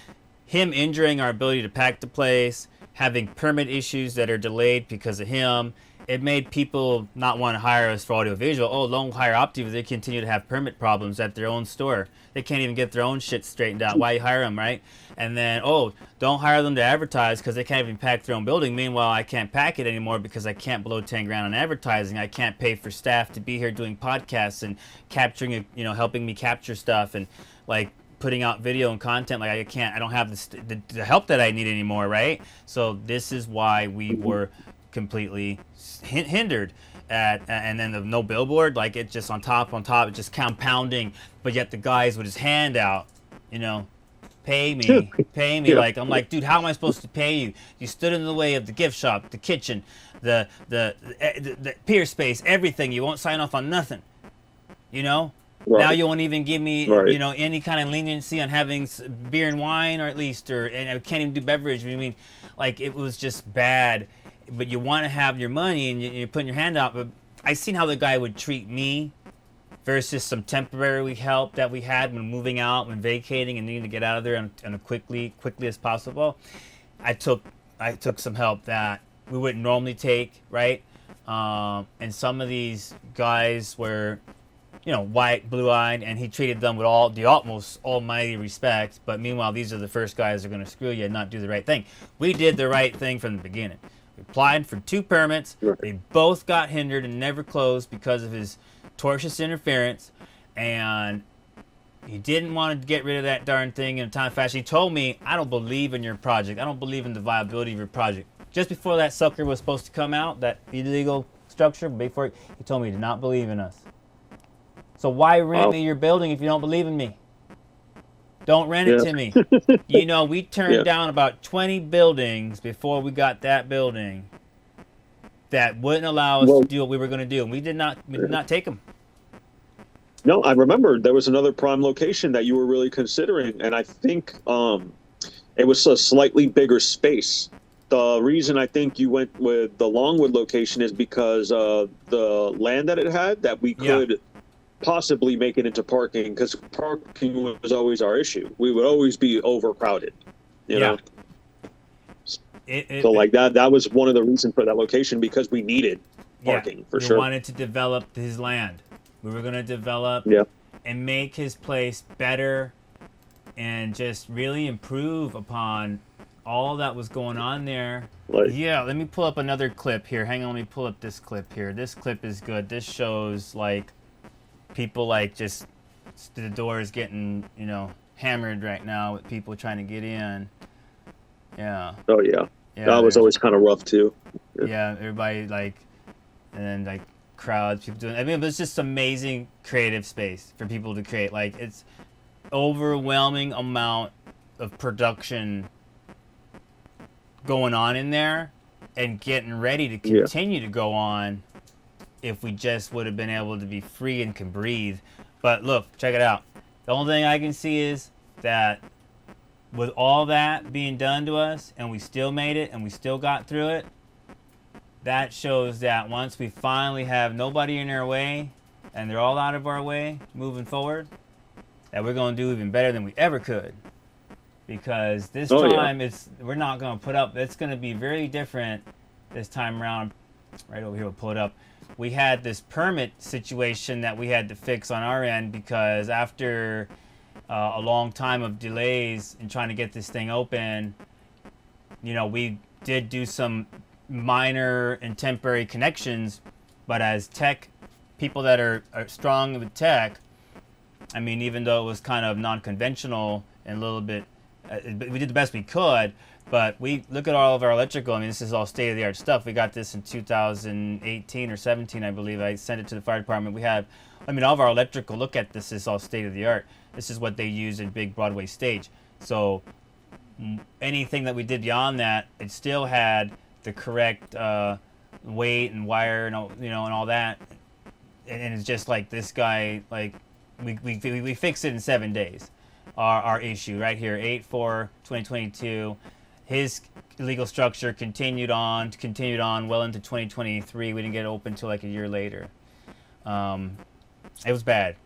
[SPEAKER 1] him injuring our ability to pack the place, having permit issues that are delayed because of him, it made people not want to hire us for audiovisual. Oh, don't hire OptiView. They continue to have permit problems at their own store. They can't even get their own shit straightened out. Why you hire them, right? And then, don't hire them to advertise because they can't even pack their own building. Meanwhile, I can't pack it anymore because I can't blow 10 grand on advertising. I can't pay for staff to be here doing podcasts and capturing, helping me capture stuff and like putting out video and content. Like I don't have the help that I need anymore, right? So this is why we were completely hindered and then the no billboard, like it's just on top, it's just compounding. But yet the guys with his hand out, pay me.
[SPEAKER 2] Yeah.
[SPEAKER 1] Like I'm like, dude, how am I supposed to pay you? You stood in the way of the gift shop, the kitchen, the peer space, everything. You won't sign off on nothing, Right. Now you won't even give me, any kind of leniency on having beer and wine, or at least, and I can't even do beverage. I mean, like it was just bad. But you want to have your money and you're putting your hand out. But I seen how the guy would treat me versus some temporary help that we had when moving out, when vacating and needing to get out of there and quickly as possible. I took some help that we wouldn't normally take, right? And some of these guys were, white, blue-eyed, and he treated them with all the utmost almighty respect. But meanwhile, these are the first guys that are going to screw you and not do the right thing. We did the right thing from the beginning. We applied for 2 permits.
[SPEAKER 2] Right.
[SPEAKER 1] They both got hindered and never closed because of his tortious interference. And he didn't want to get rid of that darn thing in a time fashion. He told me, I don't believe in your project. I don't believe in the viability of your project. Just before that sucker was supposed to come out, that illegal structure, before he told me he did not believe in us. So why rent me your building if you don't believe in me? Don't rent it to me. We turned down about 20 buildings before we got that building that wouldn't allow us to do what we were going to do. And we did not take them.
[SPEAKER 2] No, I remember there was another prime location that you were really considering. And I think it was a slightly bigger space. The reason I think you went with the Longwood location is because the land that it had that we could possibly make it into parking, because parking was always our issue. We would always be overcrowded, you know. That was one of the reasons for that location, because we needed parking for sure.
[SPEAKER 1] We wanted to develop his land. We were going to develop and make his place better and just really improve upon all that was going on there. Let me pull up another clip here. Hang on, let me pull up this clip here. This clip is good. This shows people just the door is getting hammered right now with people trying to get in.
[SPEAKER 2] Oh yeah, that was always kind of rough too.
[SPEAKER 1] Everybody and then crowds, people doing. I mean, it's just amazing creative space for people to create. It's overwhelming amount of production going on in there and getting ready to continue to go on. If we just would have been able to be free and can breathe. But look, check it out. The only thing I can see is that with all that being done to us, and we still made it, and we still got through it, that shows that once we finally have nobody in our way, and they're all out of our way moving forward, that we're going to do even better than we ever could. because this
[SPEAKER 2] Oh, yeah.
[SPEAKER 1] time we're not going to put up. It's going to be very different this time around. Right over here, we'll pull it up. We had this permit situation that we had to fix on our end because after a long time of delays in trying to get this thing open, we did do some minor and temporary connections, but as tech people that are strong with tech, I mean, even though it was kind of non-conventional and a little bit, we did the best we could. But we look at all of our electrical. I mean, this is all state-of-the-art stuff. We got this in 2018 or 17, I believe. I sent it to the fire department. All of our electrical, look at this, is all state-of-the-art. This is what they use in big Broadway stage. So anything that we did beyond that, it still had the correct weight and wire and all that. And it's just like this guy, like we fixed it in 7 days. Our issue right here, 8/4/2022. His legal structure continued on well into 2023. We didn't get it open until like a year later. It was bad.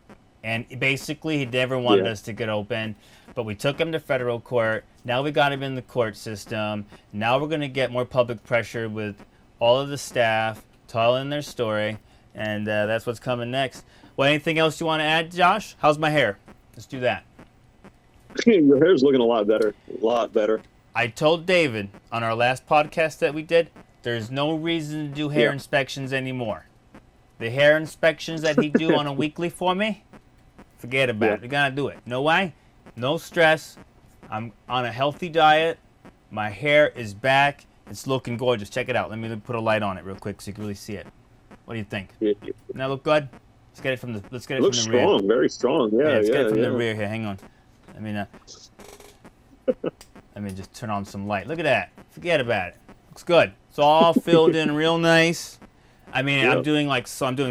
[SPEAKER 1] And basically, he never wanted us to get open. But we took him to federal court. Now we got him in the court system. Now we're going to get more public pressure with all of the staff telling their story. And that's what's coming next. Well, anything else you want to add, Josh? How's my hair? Let's do that.
[SPEAKER 2] Your hair's looking a lot better. A lot better.
[SPEAKER 1] I told David on our last podcast that we did, there's no reason to do hair inspections anymore. The hair inspections that he do on a weekly for me, forget about it. We're going to do it. Know why? No stress. I'm on a healthy diet. My hair is back. It's looking gorgeous. Check it out. Let me put a light on it real quick so you can really see it. What do you think?
[SPEAKER 2] Doesn't
[SPEAKER 1] that look good? Let's get it from the rear.
[SPEAKER 2] Looks strong, very strong.
[SPEAKER 1] Let's get it from the rear here. Hang on. Let me just turn on some light. Look at that. Forget about it. Looks good. It's all filled in real nice. I'm doing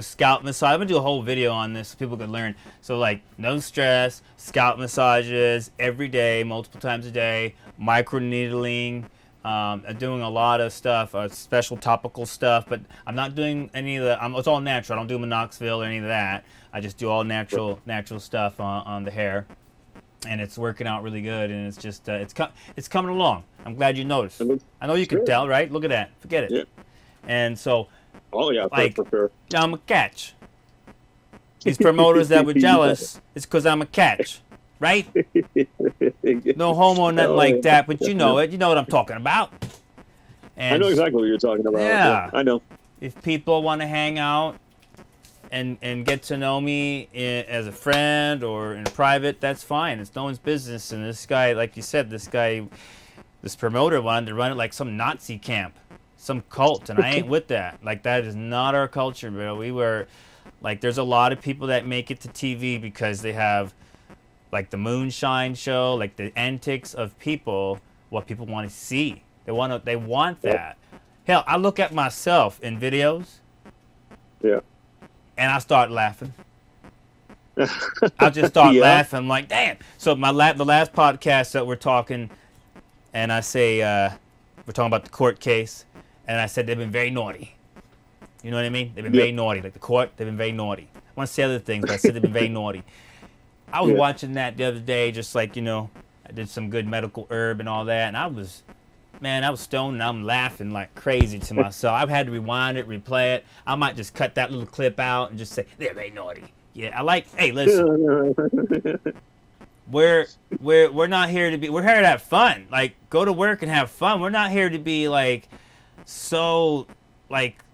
[SPEAKER 1] scalp massage. I'm gonna do a whole video on this so people can learn. So like no stress, scalp massages every day, multiple times a day, micro needling. I'm doing a lot of stuff, special topical stuff, but I'm not doing any of the. It's all natural. I don't do minoxidil or any of that. I just do all natural stuff on the hair. And it's working out really good, and it's just it's coming along. I'm glad you noticed. I know you can tell, right? Look at that. Forget it.
[SPEAKER 2] Yeah.
[SPEAKER 1] And so,
[SPEAKER 2] for sure.
[SPEAKER 1] I'm a catch. These promoters that were jealous, it's because I'm a catch, right? No homo, nothing like that. But you know it. You know what I'm talking about. And
[SPEAKER 2] I know exactly what you're talking about.
[SPEAKER 1] Yeah,
[SPEAKER 2] I know.
[SPEAKER 1] If people want to hang out and get to know me as a friend or in private, that's fine. It's no one's business. And this guy, like you said, this promoter wanted to run it like some Nazi camp, some cult, and I ain't with that. Like, that is not our culture, bro. We were, like, there's a lot of people that make it to TV because they have, like, the moonshine show, like, the antics of people, what people want to see. They want that. Hell, I look at myself in videos.
[SPEAKER 2] Yeah.
[SPEAKER 1] And I start laughing. I just start laughing. I'm like, damn. So the last podcast that we're talking, and I say we're talking about the court case, and I said they've been very naughty. You know what I mean? They've been very naughty. Like the court, they've been very naughty. I want to say other things, but I said they've been very naughty. I was watching that the other day, just like, I did some good medical herb and all that, and I was stoned and I'm laughing like crazy to myself. I've had to rewind it, replay it. I might just cut that little clip out and just say, they're very naughty. Yeah, hey, listen. We're not here to be, we're here to have fun. Like, go to work and have fun. We're not here to be like, so, like,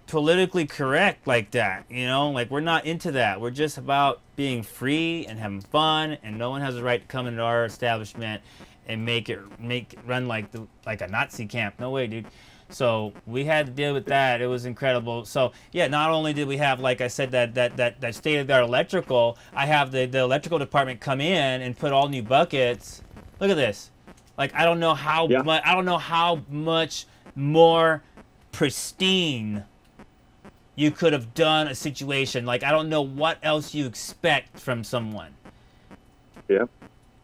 [SPEAKER 1] politically correct like that, Like, we're not into that. We're just about being free and having fun, and no one has the right to come into our establishment and make it run like a Nazi camp. No way, dude. So we had to deal with that. It was incredible. So yeah, not only did we have, like I said, that state-of-the-art electrical, I have the electrical department come in and put all new buckets. Look at this. Like, I don't know how much more pristine you could have done a situation. Like, I don't know what else you expect from someone.
[SPEAKER 2] Yeah.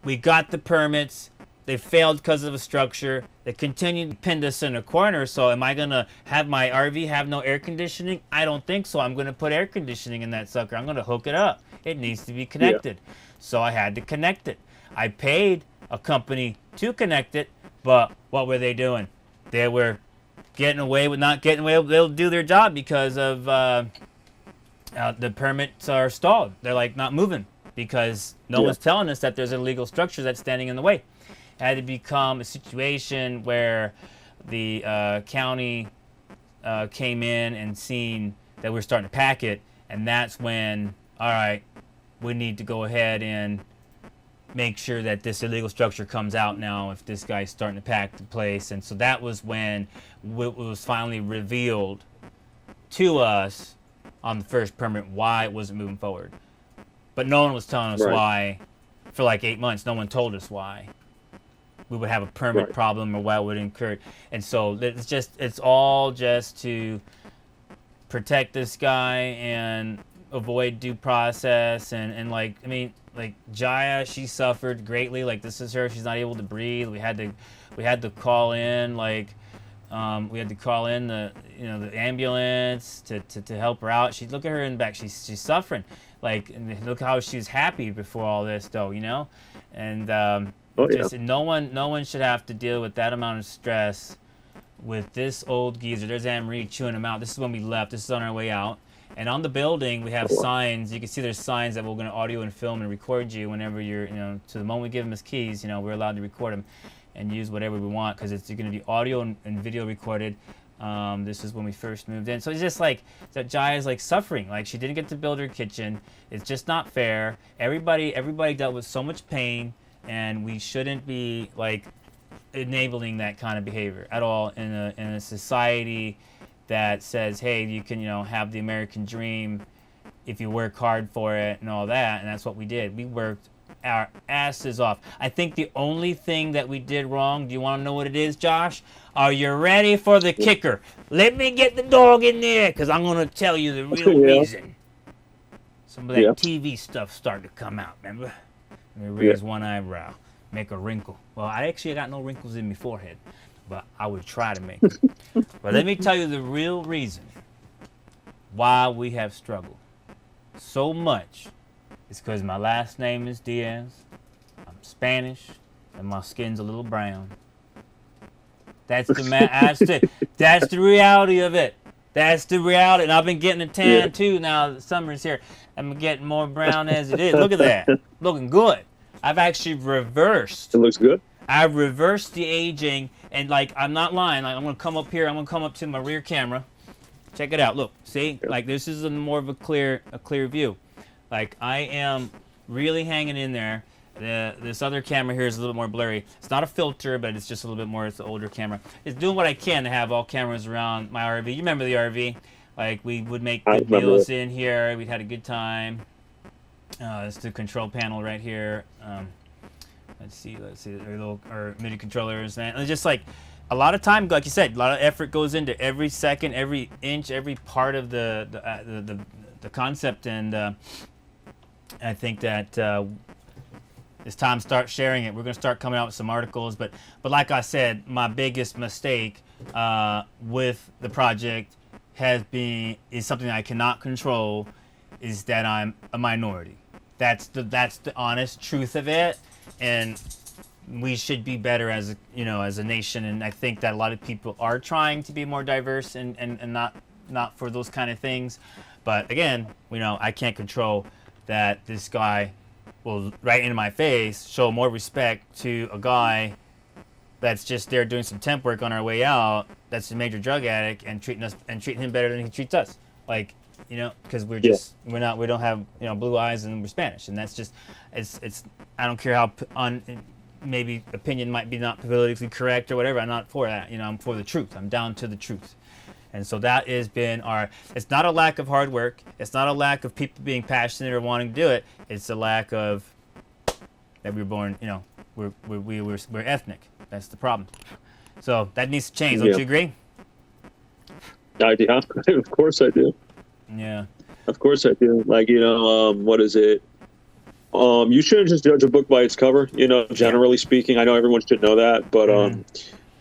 [SPEAKER 1] We got the permits. They failed because of a structure. They continued to pin us in a corner. So am I going to have my RV have no air conditioning? I don't think so. I'm going to put air conditioning in that sucker. I'm going to hook it up. It needs to be connected. So I had to connect it. I paid a company to connect it. But what were they doing? They were getting away with not getting away. They'll do their job because of the permits are stalled. They're like not moving because no one's telling us that there's an illegal structure that's standing in the way. It had to become a situation where the county came in and seen that we're starting to pack it, and that's when, all right, we need to go ahead and make sure that this illegal structure comes out now if this guy's starting to pack the place. And so that was when it was finally revealed to us on the first permit why it wasn't moving forward. But no one was telling us why. For like 8 months, no one told us why we would have a permit problem or why it would incur. And so it's all just to protect this guy and avoid due process. And like, I mean, like Jaya, she suffered greatly. Like, this is her. She's not able to breathe. We had to call in the ambulance to help her out. Look at her in the back. She's suffering. Like, and look how she was happy before all this, though. And no one should have to deal with that amount of stress with this old geezer. There's Anne-Marie chewing him out. This is when we left. This is on our way out. And on the building, we have signs. You can see there's signs that we're going to audio and film and record you whenever you're, to the moment we give him his keys, we're allowed to record him and use whatever we want because it's going to be audio and video recorded. This is when we first moved in. So it's just like that Jaya's like suffering. Like, she didn't get to build her kitchen. It's just not fair. Everybody dealt with so much pain, and we shouldn't be like enabling that kind of behavior at all in a society that says, hey, you can, have the American dream if you work hard for it and all that. And that's what we did. We worked our asses off. I think the only thing that we did wrong, do you want to know what it is, Josh? Are you ready for the kicker? Let me get the dog in there, because I'm going to tell you the real reason. Some of that TV stuff started to come out, remember? Let me raise one eyebrow, make a wrinkle. Well, I actually got no wrinkles in my forehead, but I would try to make it. But let me tell you the real reason why we have struggled so much. It's because my last name is Diaz, I'm Spanish, and my skin's a little brown. That's the reality of it. That's the reality. And I've been getting a tan too now that summer's here. I'm getting more brown as it is. Look at that. Looking good. I've actually reversed.
[SPEAKER 2] It looks good.
[SPEAKER 1] I've reversed the aging, and like, I'm not lying. Like, I'm gonna come up here. I'm gonna come up to my rear camera. Check it out. Look, see? Like, this is more of a clear view. Like, I am really hanging in there. This other camera here is a little more blurry. It's not a filter, but it's just a little bit more. It's an older camera. It's doing what I can to have all cameras around my RV. You remember the RV? Like, we would make good meals in here. We'd had a good time. It's the control panel right here. Let's see, our MIDI controllers. And it's just like a lot of time, like you said, a lot of effort goes into every second, every inch, every part of the concept. And I think that it's time to start sharing it. We're going to start coming out with some articles. But like I said, my biggest mistake with the project is something I cannot control, is that I'm a minority. That's the honest truth of it. And we should be better as a nation. And I think that a lot of people are trying to be more diverse and not for those kind of things. But again, I can't control that this guy will, right in my face, show more respect to a guy that's just there doing some temp work on our way out, that's a major drug addict, and treating him better than he treats us. Like, because we don't have blue eyes and we're Spanish, and that's just it's I don't care how maybe opinion might be not politically correct or whatever. I'm not for that. I'm for the truth. I'm down to the truth. And so that has been it's not a lack of hard work. It's not a lack of people being passionate or wanting to do it. It's a lack of that we were born, we're ethnic. That's the problem. So that needs to change. Don't you agree?
[SPEAKER 2] Yeah, of course I do.
[SPEAKER 1] Yeah.
[SPEAKER 2] Of course I do. Like, what is it? You shouldn't just judge a book by its cover, generally speaking. I know everyone should know that, but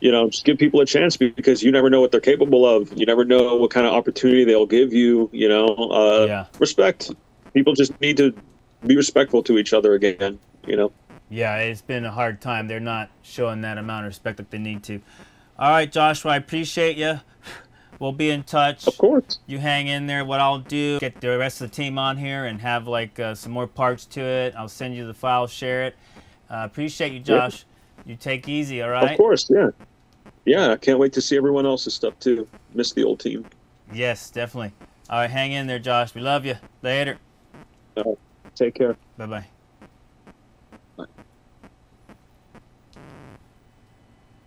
[SPEAKER 2] just give people a chance, because you never know what they're capable of. You never know what kind of opportunity they'll give you, Respect. People just need to be respectful to each other again,
[SPEAKER 1] Yeah, it's been a hard time. They're not showing that amount of respect like they need to. All right, Joshua, I appreciate you. We'll be in touch.
[SPEAKER 2] Of course.
[SPEAKER 1] You hang in there. What I'll do, get the rest of the team on here and have like some more parts to it. I'll send you the file, share it. Appreciate you, Josh. You take easy, all right?
[SPEAKER 2] Of course, yeah. Yeah, I can't wait to see everyone else's stuff too. Miss the old team.
[SPEAKER 1] Yes, definitely. All right, hang in there, Josh. We love you. Later.
[SPEAKER 2] Take care.
[SPEAKER 1] Bye-bye.